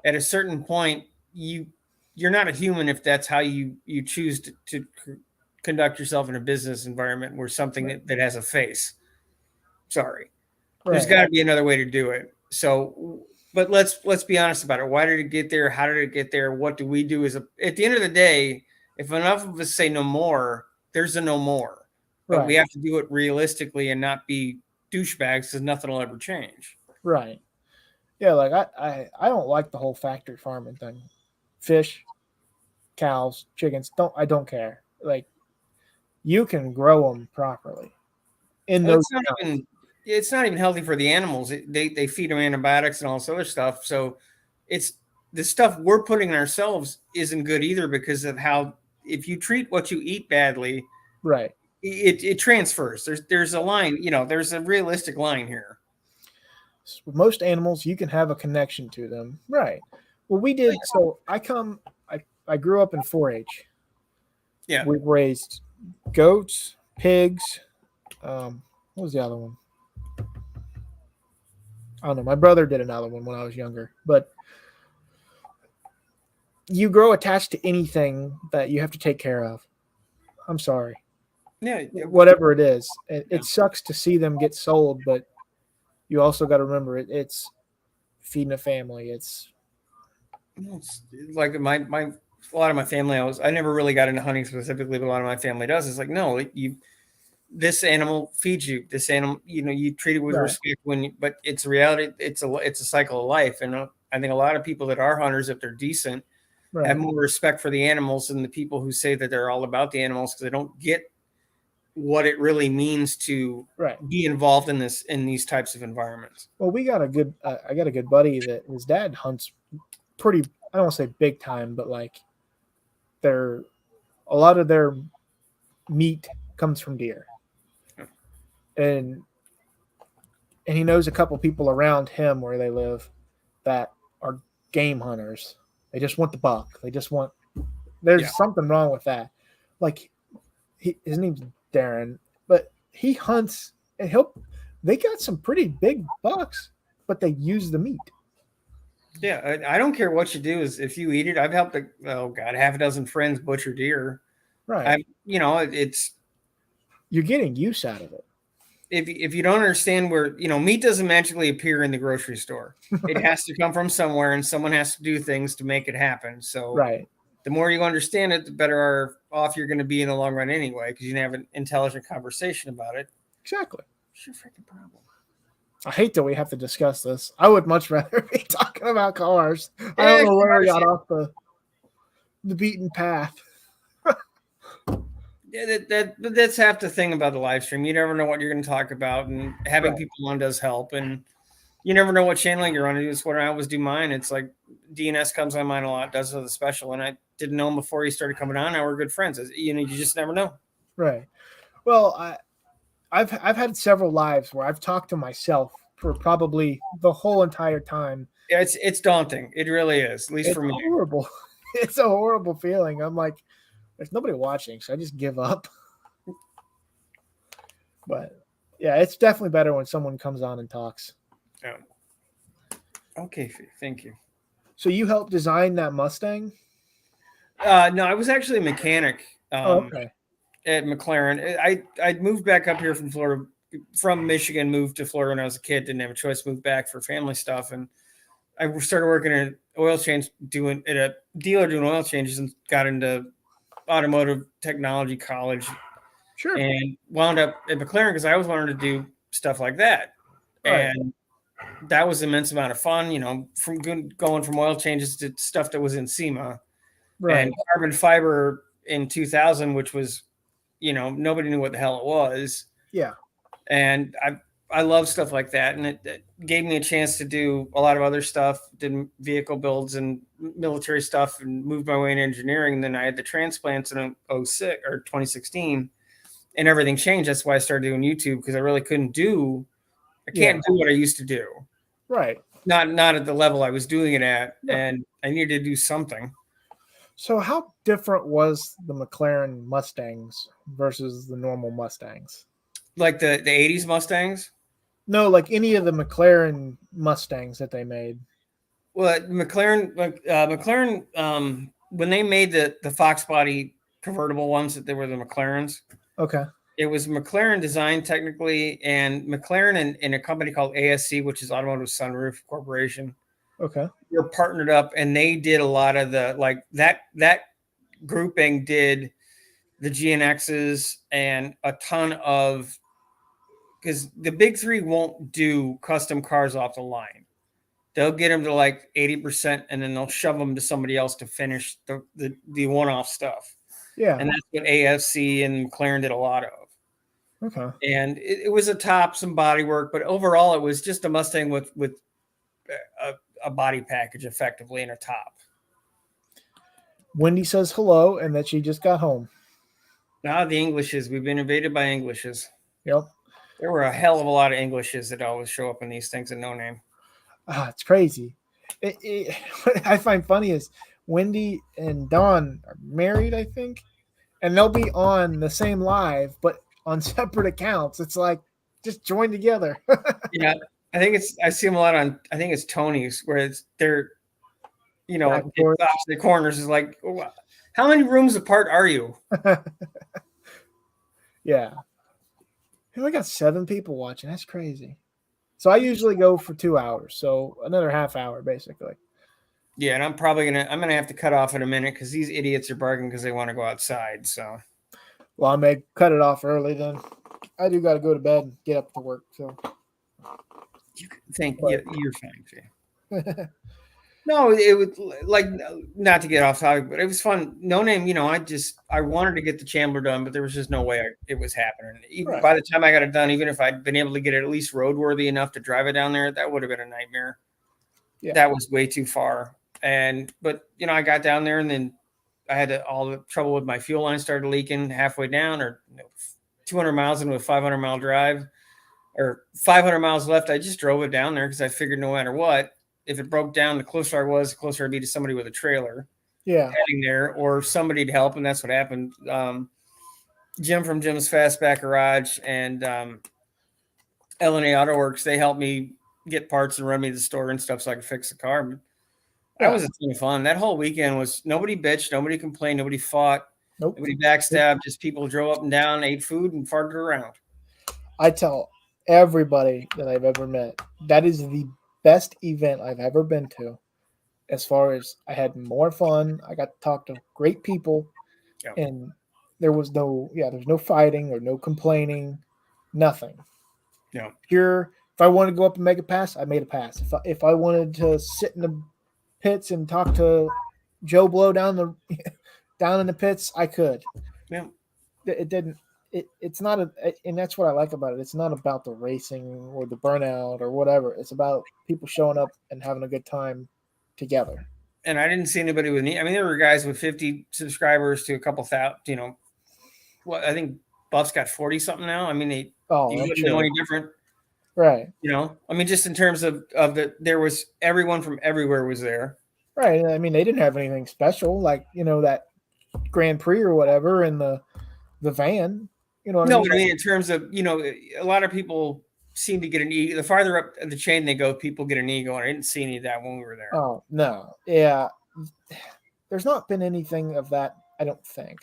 At a certain point, you're not a human if that's how you choose to conduct yourself in a business environment where something that has a face. Sorry, there's got to be another way to do it. So, but let's be honest about it. Why did it get there? How did it get there? What do we do? At the end of the day, if enough of us say no more, there's a no more. But we have to do it realistically and not be douchebags, because nothing will ever change. Right. Yeah, like I don't like the whole factory farming thing. Fish, cows, chickens, I don't care. Like, you can grow them properly. It's not even healthy for the animals. They feed them antibiotics and all this other stuff. So it's the stuff we're putting in ourselves isn't good either, because of how, if you treat what you eat badly, right, it transfers. There's a line, there's a realistic line here. With most animals, you can have a connection to them. Right. Well, we did. So I grew up in 4-H. Yeah. We raised goats, pigs. What was the other one? I don't know. My brother did another one when I was younger. But you grow attached to anything that you have to take care of. I'm sorry. Yeah. Whatever it is. It sucks to see them get sold, but you also got to remember it's feeding a family. It's like a lot of my family. I never really got into hunting specifically, but a lot of my family does. It's like, no, this animal feeds you. This animal, you treat it with respect but it's reality. It's a cycle of life, and I think a lot of people that are hunters, if they're decent, have more respect for the animals than the people who say that they're all about the animals, because they don't get what it really means to be involved in these types of environments. Well, I got a good buddy that his dad hunts pretty, I don't want to say big time, but like a lot of their meat comes from deer. And he knows a couple people around him where they live that are game hunters. They just want the buck. There's something wrong with that. Like, his name's Darren, but he hunts and they got some pretty big bucks, but they use the meat. Yeah, I don't care what you do. Is if you eat it. I've helped half a dozen friends butcher deer. Right. It's you're getting use out of it. If you don't understand where, meat doesn't magically appear in the grocery store. It has to come from somewhere, and someone has to do things to make it happen. So the more you understand it, the better off you're going to be in the long run anyway, because you can have an intelligent conversation about it. Exactly. It's your freaking problem. I hate that we have to discuss this. I would much rather be talking about cars. I don't know where we got off the beaten path. Yeah, that's half the thing about the live stream. You never know what you're going to talk about, and having people on does help. And you never know what channel you're on. It's what I always do mine. It's like DNS comes on mine a lot, does the special, and I didn't know him before he started coming on. Now we're good friends. You just never know. Right. Well, I've had several lives where I've talked to myself for probably the whole entire time. Yeah, it's daunting. It really is, at least for me. It's horrible. It's a horrible feeling. I'm like, there's nobody watching, so I just give up. But yeah, it's definitely better when someone comes on and talks. Yeah. Okay, thank you. So you helped design that Mustang? No, I was actually a mechanic Okay. at McLaren. I moved back up here from Florida, from Michigan, moved to Florida when I was a kid. Didn't have a choice, moved back for family stuff, and I started working at oil change, at a dealer doing oil changes, and got into automotive technology college, Sure. and wound up at McLaren because I always wanted to do stuff like that, Right. and that was an immense amount of fun. You know, from going from oil changes to stuff that was in SEMA. Right. And carbon fiber in 2000, which was, you know, nobody knew what the hell it was. Yeah. And I love stuff like that. And it gave me a chance to do a lot of other stuff, did vehicle builds and military stuff, and moved my way in engineering. And then I had the transplants in 06 or 2016, and everything changed. That's why I started doing YouTube, because I really can't do what I used to do. Right. Not at the level I was doing it at. Yeah. And I needed to do something. So how different was the McLaren Mustangs versus the normal Mustangs? Like the 80s Mustangs? No, like any of the McLaren Mustangs that they made. Well, McLaren, when they made the Fox body convertible ones, that they were the McLarens. Okay. It was McLaren design technically, and McLaren and a company called ASC, which is Automotive Sunroof Corporation. Okay. Were partnered up, and they did a lot of the, like, that grouping did the GNXs and a ton of, because the big three won't do custom cars off the line. They'll get them to like 80%, and then they'll shove them to somebody else to finish the one-off stuff. Yeah. And that's what AFC and McLaren did a lot of. Okay. And it was a top, some body work, but overall it was just a Mustang with a body package effectively and a top. Wendy says hello and that she just got home. Now the Englishes, we've been invaded by Englishes. Yep. There were a hell of a lot of Englishes that always show up in these things and no name. It's crazy. What I find funny is Wendy and Dawn are married, I think, and they'll be on the same live, but on separate accounts. It's like, just join together. Yeah. I see them a lot on, I think it's Tony's, where they're, you know, the corners is like, how many rooms apart are you? Yeah. We only got 7 people watching. That's crazy. So I usually go for 2 hours. So another half hour, basically. Yeah. And I'm going to have to cut off in a minute because these idiots are barking because they want to go outside. So. Well, I may cut it off early then. I do got to go to bed and get up to work. So. You think you're fine, Jay. No, it was like, not to get off topic, but it was fun. No name, you know, I wanted to get the Chandler done, but there was just no way it was happening. Even Right. By the time I got it done, even if I'd been able to get it at least roadworthy enough to drive it down there, that would have been a nightmare. Yeah. That was way too far. But you know, I got down there, and then I had all the trouble with my fuel line started leaking halfway down, or 200 miles into a 500-mile drive, or 500 miles left. I just drove it down there because I figured no matter what, if it broke down, the closer I was, the closer I'd be to somebody with a trailer. Yeah. Heading there, or somebody to help, and that's what happened. Jim from Jim's Fastback Garage and LNA Auto Works, they helped me get parts and run me to the store and stuff so I could fix the car. But that was a ton of fun. That whole weekend was, nobody bitched, nobody complained, nobody fought, Nope. nobody backstabbed. Just people drove up and down, ate food, and farted around. I tell everybody that I've ever met, that is the best event I've ever been to. As far as I had more fun, I got to talk to great people, and there's no fighting or no complaining, nothing. Yeah. Pure. If I wanted to go up and make a pass, I made a pass. If I wanted to sit in the pits and talk to Joe Blow down in the pits, I could. Yeah. It didn't. It's not and that's what I like about it. It's not about the racing or the burnout or whatever. It's about people showing up and having a good time together. And I didn't see anybody with me. I mean, there were guys with 50 subscribers to a couple thousand, you know. Well, I think Buff's got 40 something now. I mean, you wouldn't know any different. Right. You know, I mean, just in terms of there was everyone from everywhere was there. Right. I mean, they didn't have anything special, like, you know, that Grand Prix or whatever in the van. You know what I No, mean? but I mean in terms of a lot of people seem to get an ego. The farther up the chain they go, people get an ego, and I didn't see any of that when we were there. Oh no, yeah. There's not been anything of that. I don't think.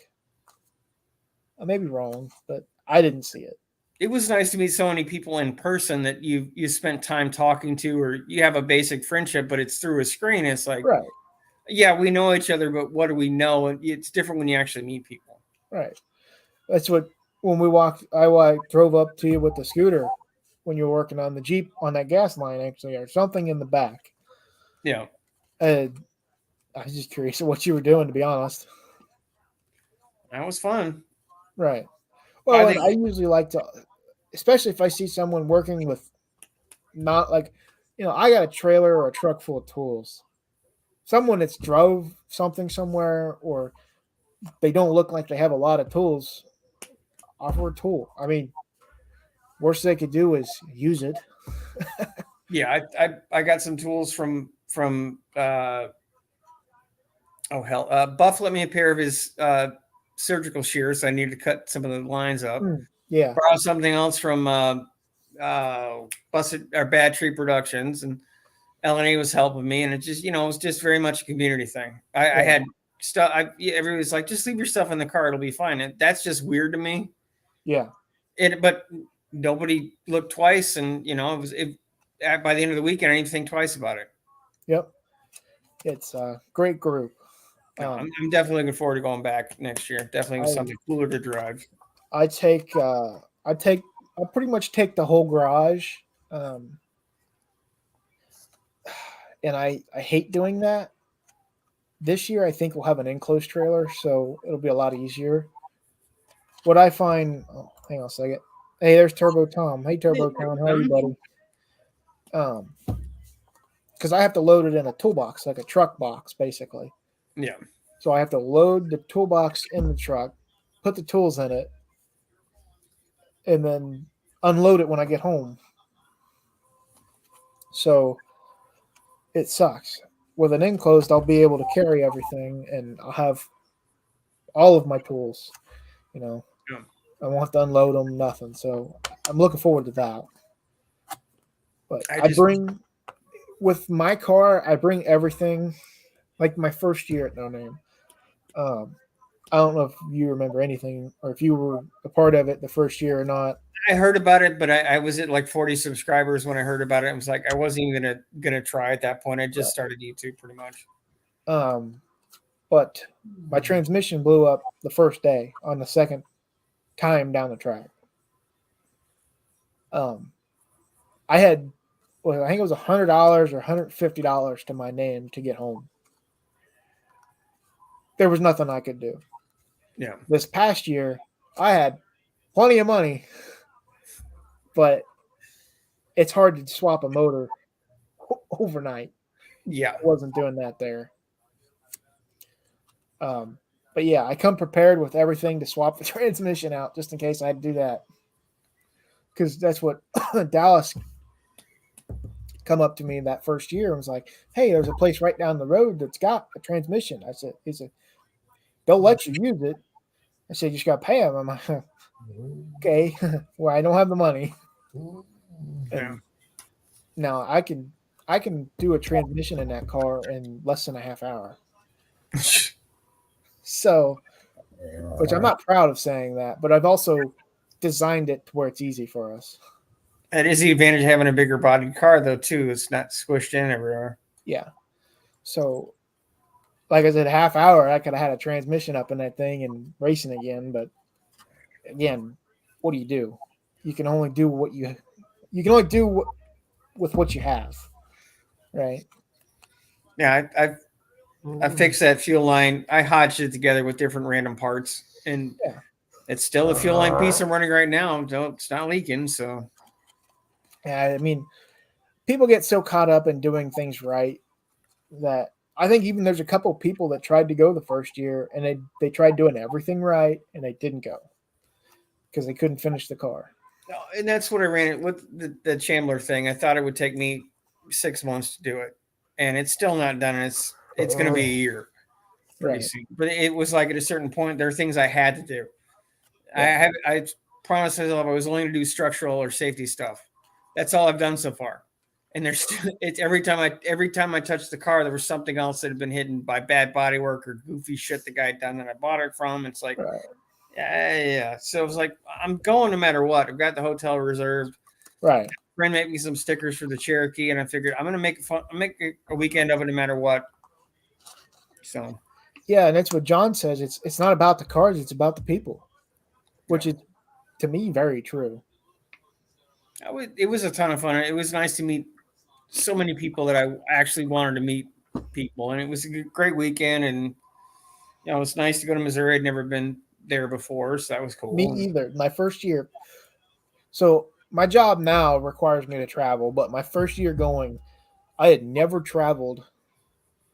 I may be wrong, but I didn't see it. It was nice to meet so many people in person that you spent time talking to, or you have a basic friendship, but it's through a screen. It's like, Right, yeah, we know each other, but what do we know? And it's different when you actually meet people. right. That's what when we walked. I drove up to you with the scooter when you were working on the Jeep on that gas line, actually, or something in the back. Yeah. I was just curious of what you were doing, to be honest. That was fun. Right. Well, I I think- usually like to, especially if I see someone working with not like, I got a trailer or a truck full of tools. Someone that's drove something somewhere or they don't look like they have a lot of tools, offer a tool. I mean, worst they could do is use it. Yeah, I got some tools from Buff lent me a pair of his surgical shears. I needed to cut some of the lines up. Yeah. Borrowed something else from Busted or Bad Tree Productions, and LNA was helping me, and it just it was just very much a community thing. I had stuff. Everybody's like, just leave your stuff in the car; it'll be fine. And that's just weird to me. Yeah. But nobody looked twice, and by the end of the weekend, I didn't think twice about it. Yep. It's a great group. No, I'm definitely looking forward to going back next year. Definitely something cooler to drive. I pretty much take the whole garage. And I hate doing that. This year, I think we'll have an enclosed trailer, so it'll be a lot easier. What I find, hang on a second. Hey, there's Turbo Tom. Hey, Turbo Tom, how are you, buddy? Because I have to load it in a toolbox, like a truck box, basically. Yeah. So I have to load the toolbox in the truck, put the tools in it, and then unload it when I get home. So it sucks. With an enclosed, I'll be able to carry everything, and I'll have all of my tools. Yeah. I won't have to unload them, nothing. So I'm looking forward to that. But with my car, I bring everything. Like my first year at No Name. I don't know if you remember anything or if you were a part of it the first year or not. I heard about it, but I was at like 40 subscribers when I heard about it. I was like, I wasn't even gonna try at that point. I just started YouTube pretty much. But my transmission blew up the first day on the second time down the track. I had, I think it was $100 or $150 to my name to get home. There was nothing I could do. Yeah. This past year, I had plenty of money, but it's hard to swap a motor overnight. Yeah. I wasn't doing that there. But yeah, I come prepared with everything to swap the transmission out just in case I had to do that. Because that's what Dallas come up to me that first year and was like, hey, there's a place right down the road that's got a transmission. He said, they'll let you use it. I said, you just got to pay them. I'm like, okay, well, I don't have the money. Yeah. Now I can do a transmission in that car in less than a half hour. So, which I'm not proud of saying that, but I've also designed it to where it's easy for us. That is the advantage of having a bigger bodied car, though, too. It's not squished in everywhere. Yeah. So, like I said, a half hour, I could have had a transmission up in that thing and racing again. But again, what do? You can only do what you can only do with what you have, right? Yeah, I fixed that fuel line. I hodged it together with different random parts, and it's still a fuel line piece I'm running right now. It's not leaking, so. Yeah, I mean, people get so caught up in doing things right that I think even there's a couple of people that tried to go the first year and they tried doing everything right and they didn't go because they couldn't finish the car. And that's what I ran it with the Chandler thing. I thought it would take me 6 months to do it, and it's still not done. It's going to be a year pretty soon. But it was like at a certain point, there are things I had to do. Yeah. promised myself I was only going to do structural or safety stuff. That's all I've done so far. And there's it's every time I touched the car, there was something else that had been hidden by bad body work or goofy shit the guy had done that I bought it from. It's like, Right. yeah. So it was like, I'm going no matter what. I've got the hotel reserved. Right. Friend made me some stickers for the Cherokee, and I figured I'm gonna make it fun. I'll make a weekend of it no matter what. So Yeah, and that's what John says. It's not about the cars; it's about the people, which is, to me, very true. it was a ton of fun. It was nice to meet so many people that I actually wanted to meet people, and it was a great weekend. And it's nice to go to Missouri. I'd never been there before, so that was cool. Me either. My first year. So my job now requires me to travel, but my first year going, I had never traveled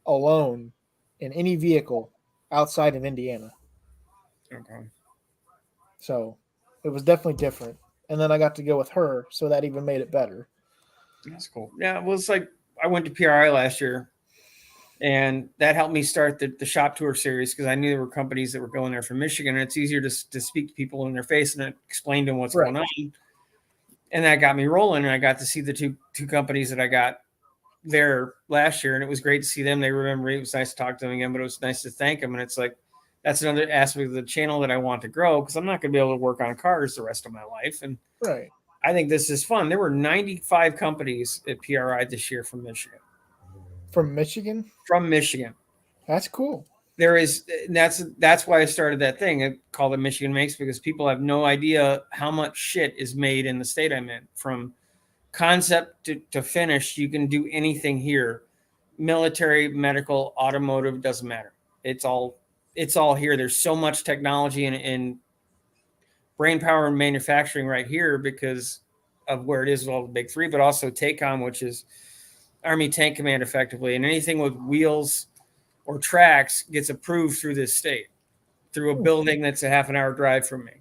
alone in any vehicle outside of Indiana. Okay. So it was definitely different. And then I got to go with her, so that even made it better. That's cool. Yeah, well, it's like I went to PRI last year, and that helped me start the shop tour series because I knew there were companies that were going there from Michigan, and it's easier to speak to people in their face and explain to them what's going on. And that got me rolling, and I got to see the two companies that I got there last year, and it was great to see them. They remember me. It was nice to talk to them again, but it was nice to thank them. And it's like, that's another aspect of the channel that I want to grow because I'm not going to be able to work on cars the rest of my life. And Right. I think this is fun. There were 95 companies at PRI this year from Michigan. From Michigan? From Michigan. That's cool. There is, and that's why I started that thing called it Michigan Makes, because people have no idea how much shit is made in the state I'm in. From concept to finish, you can do anything here. Military, medical, automotive, doesn't matter. It's all here. There's so much technology and brain power and manufacturing right here because of where it is with all the big three, but also TACOM, which is Army Tank Command effectively. And anything with wheels or tracks gets approved through this state, through a building that's a half an hour drive from me.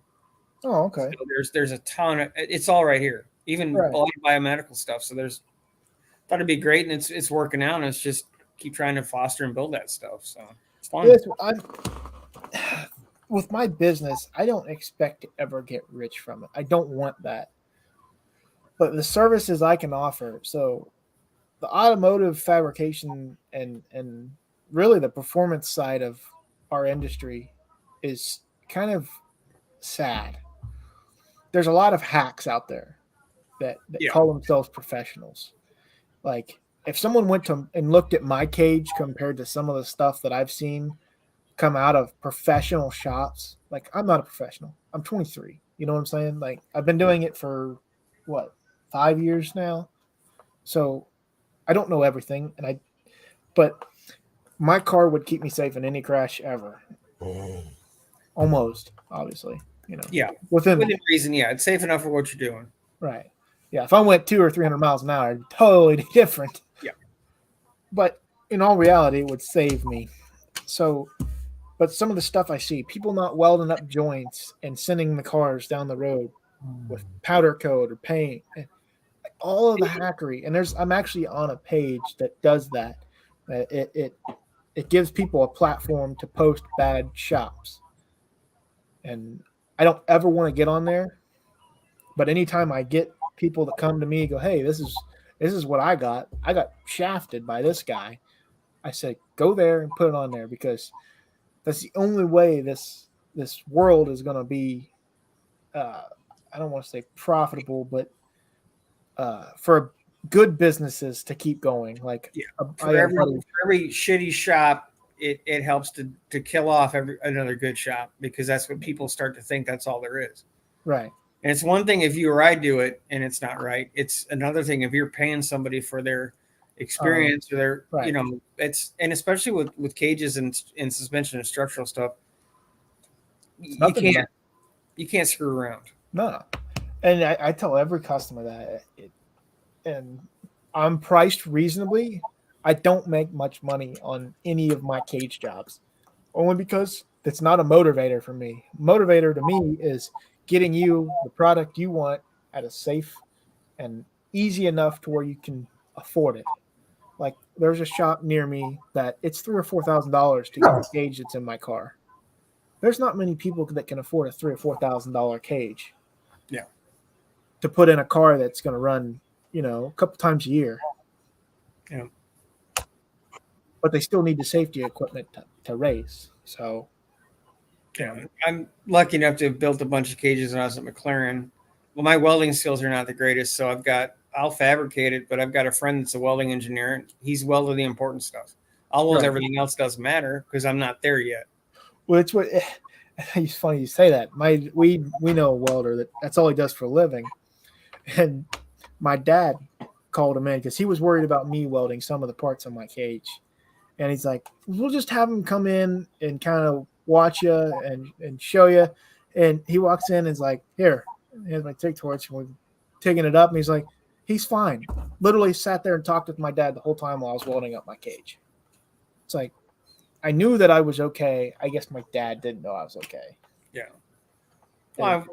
Oh, okay. So there's a ton of, it's all right here, even a lot of biomedical stuff. So thought it'd be great. And it's working out, and it's just keep trying to foster and build that stuff. So it's fun. Yes, with my business, I don't expect to ever get rich from it. I don't want that. But the services I can offer, so the automotive fabrication and really the performance side of our industry is kind of sad. There's a lot of hacks out there that call themselves professionals. Like if someone went to and looked at my cage compared to some of the stuff that I've seen come out of professional shops, like I'm not a professional. I'm 23. You know what I'm saying? Like I've been doing it for 5 years now. So I don't know everything, but my car would keep me safe in any crash ever. Almost, obviously, Yeah. Within reason, yeah. It's safe enough for what you're doing. Right. Yeah. If I went 200 or 300 miles an hour, it'd be totally different. Yeah. But in all reality, it would save me. So, but some of the stuff I see, people not welding up joints and sending the cars down the road with powder coat or paint, all of the hackery. And I'm actually on a page that does that. It gives people a platform to post bad shops. And I don't ever want to get on there. But anytime I get people that come to me and go, hey, this is what I got shafted by this guy. I said, go there and put it on there because that's the only way this world is going to be, I don't want to say profitable, but for good businesses to keep going. Like for every shitty shop, it helps to kill off another good shop because that's what people start to think that's all there is. Right. And it's one thing if you or I do it and it's not right. It's another thing if you're paying somebody for their experience or their, it's, and especially with cages and suspension and structural stuff, you can't screw around. No. And I tell every customer that and I'm priced reasonably. I don't make much money on any of my cage jobs only because it's not a motivator for me. Motivator to me is getting you the product you want at a safe and easy enough to where you can afford it. Like there's a shop near me that it's $3,000 or $4,000 to get a cage that's in my car. There's not many people that can afford a $3,000 or $4,000 cage. Yeah. To put in a car that's going to run, a couple times a year. Yeah. But they still need the safety equipment to race. So, Yeah, I'm lucky enough to have built a bunch of cages when I was at McLaren. Well, my welding skills are not the greatest, so I'll fabricate it, but I've got a friend that's a welding engineer, and he's welded the important stuff. I'll weld Right. everything else doesn't matter because I'm not there yet. well, it's what it's funny you say that. We know a welder that's all he does for a living, and my dad called him in because he was worried about me welding some of the parts on my cage, and he's like, "We'll just have him come in and kind of watch you and show you." And he walks in and is like, "Here, here's my TIG torch." And we're taking it up, and he's like, "He's fine." Literally sat there and talked with my dad the whole time while I was welding up my cage. It's like, I knew that I was okay. I guess my dad didn't know I was okay. Yeah. Well, I'm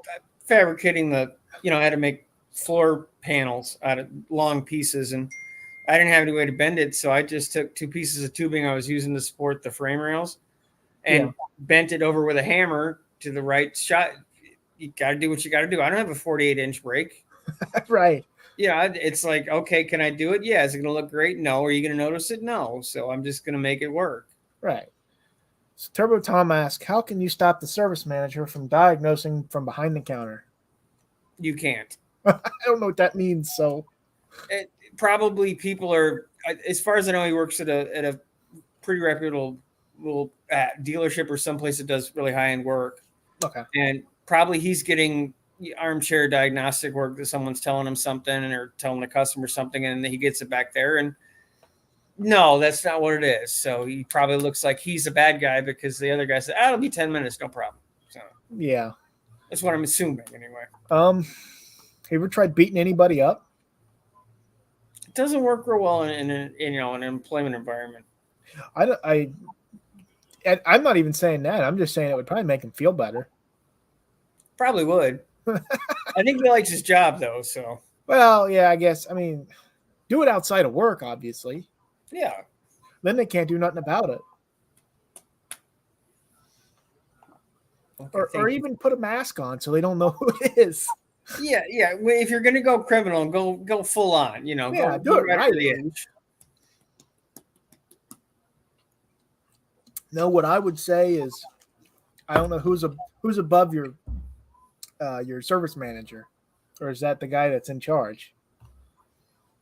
fabricating I had to make floor panels out of long pieces, and I didn't have any way to bend it, so I just took 2 pieces of tubing I was using to support the frame rails and bent it over with a hammer to the right shot. You got to do what you got to do. I don't have a 48-inch brake. Right. Yeah, it's like, okay, can I do it? Yeah. Is it going to look great? No. Are you going to notice it? No. So I'm just going to make it work. Right. So Turbo Tom asks, how can you stop the service manager from diagnosing from behind the counter? You can't. I don't know what that means. So Probably people are, as far as I know, he works at a pretty reputable little dealership or someplace that does really high-end work. okay. And probably he's getting armchair diagnostic work that someone's telling him something or telling the customer something, and he gets it back there. And no, that's not what it is. So he probably looks like he's a bad guy because the other guy said, it'll be 10 minutes, no problem. So Yeah. that's what I'm assuming anyway. Have you ever tried beating anybody up? It doesn't work real well in an employment environment. I'm not even saying that. I'm just saying it would probably make him feel better. Probably would. I think he likes his job though. So Well, yeah, I guess. I mean, do it outside of work, obviously. yeah. Then they can't do nothing about it. Okay, Or even put a mask on so they don't know who it is. Yeah. Well, if you're gonna go criminal, go full on. Yeah, go do it right. to the edge. No, what I would say is, I don't know who's above your service manager, or is that the guy that's in charge?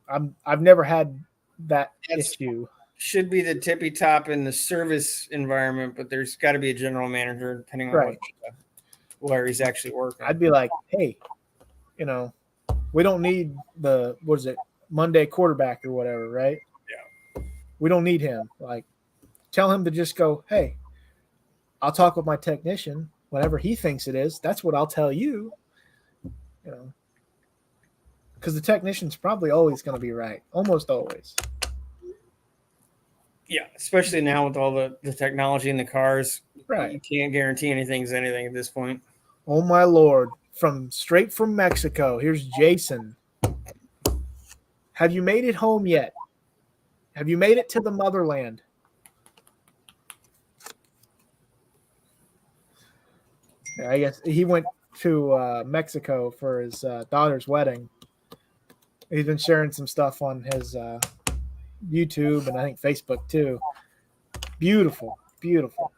I've never had that issue. Should be the tippy top in the service environment, but there's got to be a general manager depending on Right. where he's actually working. I'd be like, hey, we don't need Monday quarterback or whatever, right? Yeah. We don't need him. Like, tell him to just go, hey, I'll talk with my technician. Whatever he thinks it is, that's what I'll tell you. Because the technician's probably always going to be right. Almost always. Yeah, especially now with all the technology in the cars. Right. You can't guarantee anything's anything at this point. Oh, my Lord. Straight from Mexico. Here's Jason. Have you made it home yet? Have you made it to the motherland? Yeah, I guess he went to Mexico for his daughter's wedding. He's been sharing some stuff on his YouTube and I think Facebook too. Beautiful, beautiful.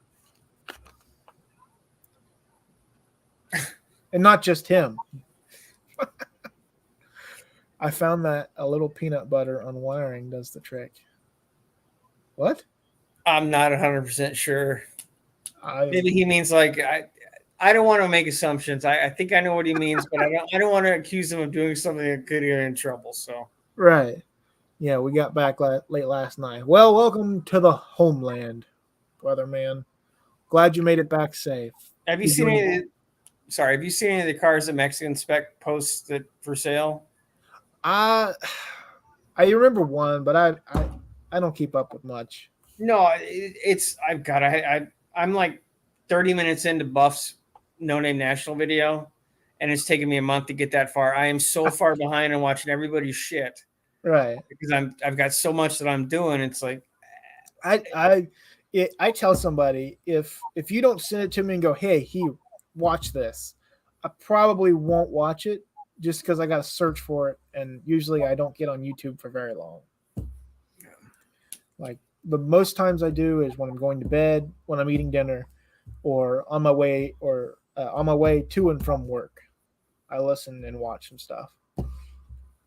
And not just him. I found that a little peanut butter on wiring does the trick. What? I'm not 100% sure. I Maybe he means like I don't want to make assumptions. I think I know what he means, but I don't want to accuse him of doing something that could get in trouble. So Right. Yeah, we got back late last night. Well, welcome to the homeland, weatherman. Glad you made it back safe. have you seen any of the cars that Mexican Spec posts that for sale? I remember one, but I don't keep up with much. No, I'm like 30 minutes into Buff's No Name National video, and it's taken me a month to get that far. I am so far behind on watching everybody's shit Right. because I've got so much that I'm doing. It's like I tell somebody if you don't send it to me and go, hey, watch this, I probably won't watch it just because I got to search for it, and usually I don't get on YouTube for very long. Like the most times I do is when I'm going to bed, when I'm eating dinner, or on my way to and from work. I listen and watch some stuff.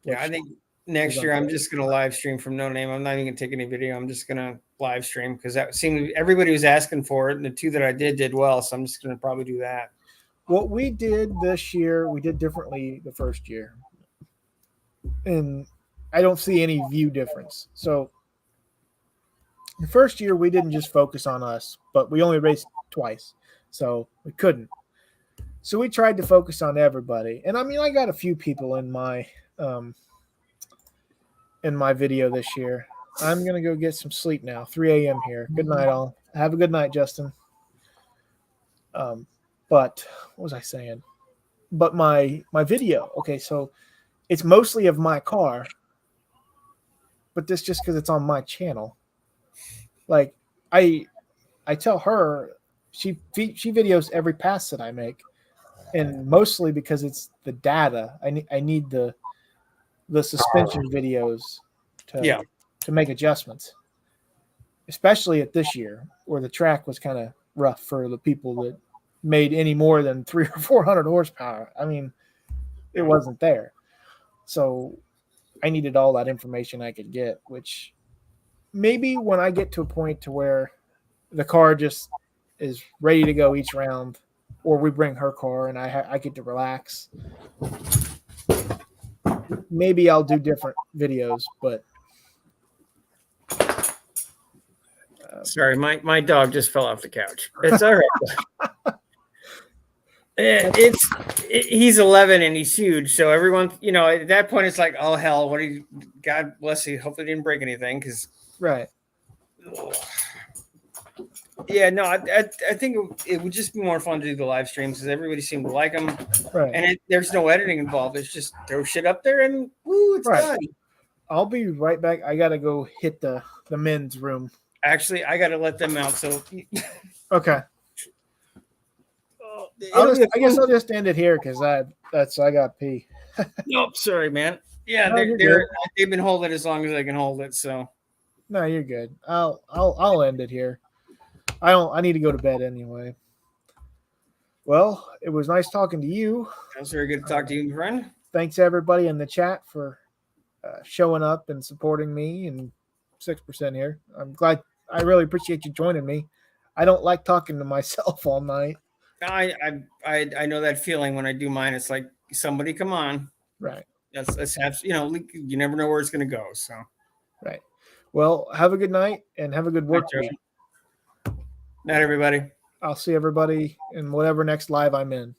Yeah, I think next year I'm just gonna live stream from No Name. I'm not even gonna take any video. I'm just gonna live stream because that seemed everybody was asking for it, and the two that I did well. So I'm just gonna probably do that. What we did this year, we did differently the first year, and I don't see any view difference. So the first year we didn't just focus on us, but we only raced twice, so we couldn't. So we tried to focus on everybody, and I mean, I got a few people in my video this year. I'm gonna go get some sleep now. 3 a.m. here. Good night, all. Have a good night, Justin. But what was I saying? But my video. Okay, so it's mostly of my car, but this just because it's on my channel. Like I tell her she videos every pass that I make, and mostly because it's the data. I need the suspension videos to make adjustments, especially at this year where the track was kind of rough for the people that made any more than 300 or 400 horsepower. I mean, it wasn't there. So I needed all that information I could get, which maybe when I get to a point to where the car just is ready to go each round, or we bring her car and I get to relax, maybe I'll do different videos, but sorry, my dog just fell off the couch. It's all right. He's 11 and he's huge, so everyone, at that point it's like, oh hell, God bless you, hopefully didn't break anything, because right. Yeah, no, I think it would just be more fun to do the live streams because everybody seemed to like them, Right. and there's no editing involved. It's just throw shit up there and woo, it's done. I'll be right back. I gotta go hit the men's room. Actually, I gotta let them out. So okay. I guess I'll just end it here because I got pee. Nope, sorry, man. Yeah, No, they've been holding it as long as they can hold it. So no, you're good. I'll end it here. I need to go to bed anyway. Well, it was nice talking to you. It was very good to talk to you, my friend. Thanks everybody in the chat for showing up and supporting me and 6% here. I'm glad. I really appreciate you joining me. I don't like talking to myself all night. I know that feeling when I do mine. It's like somebody come on. Right. Let's have, you never know where it's going to go. So. Right. Well, have a good night and have a good work week. Night, everybody. I'll see everybody in whatever next live I'm in.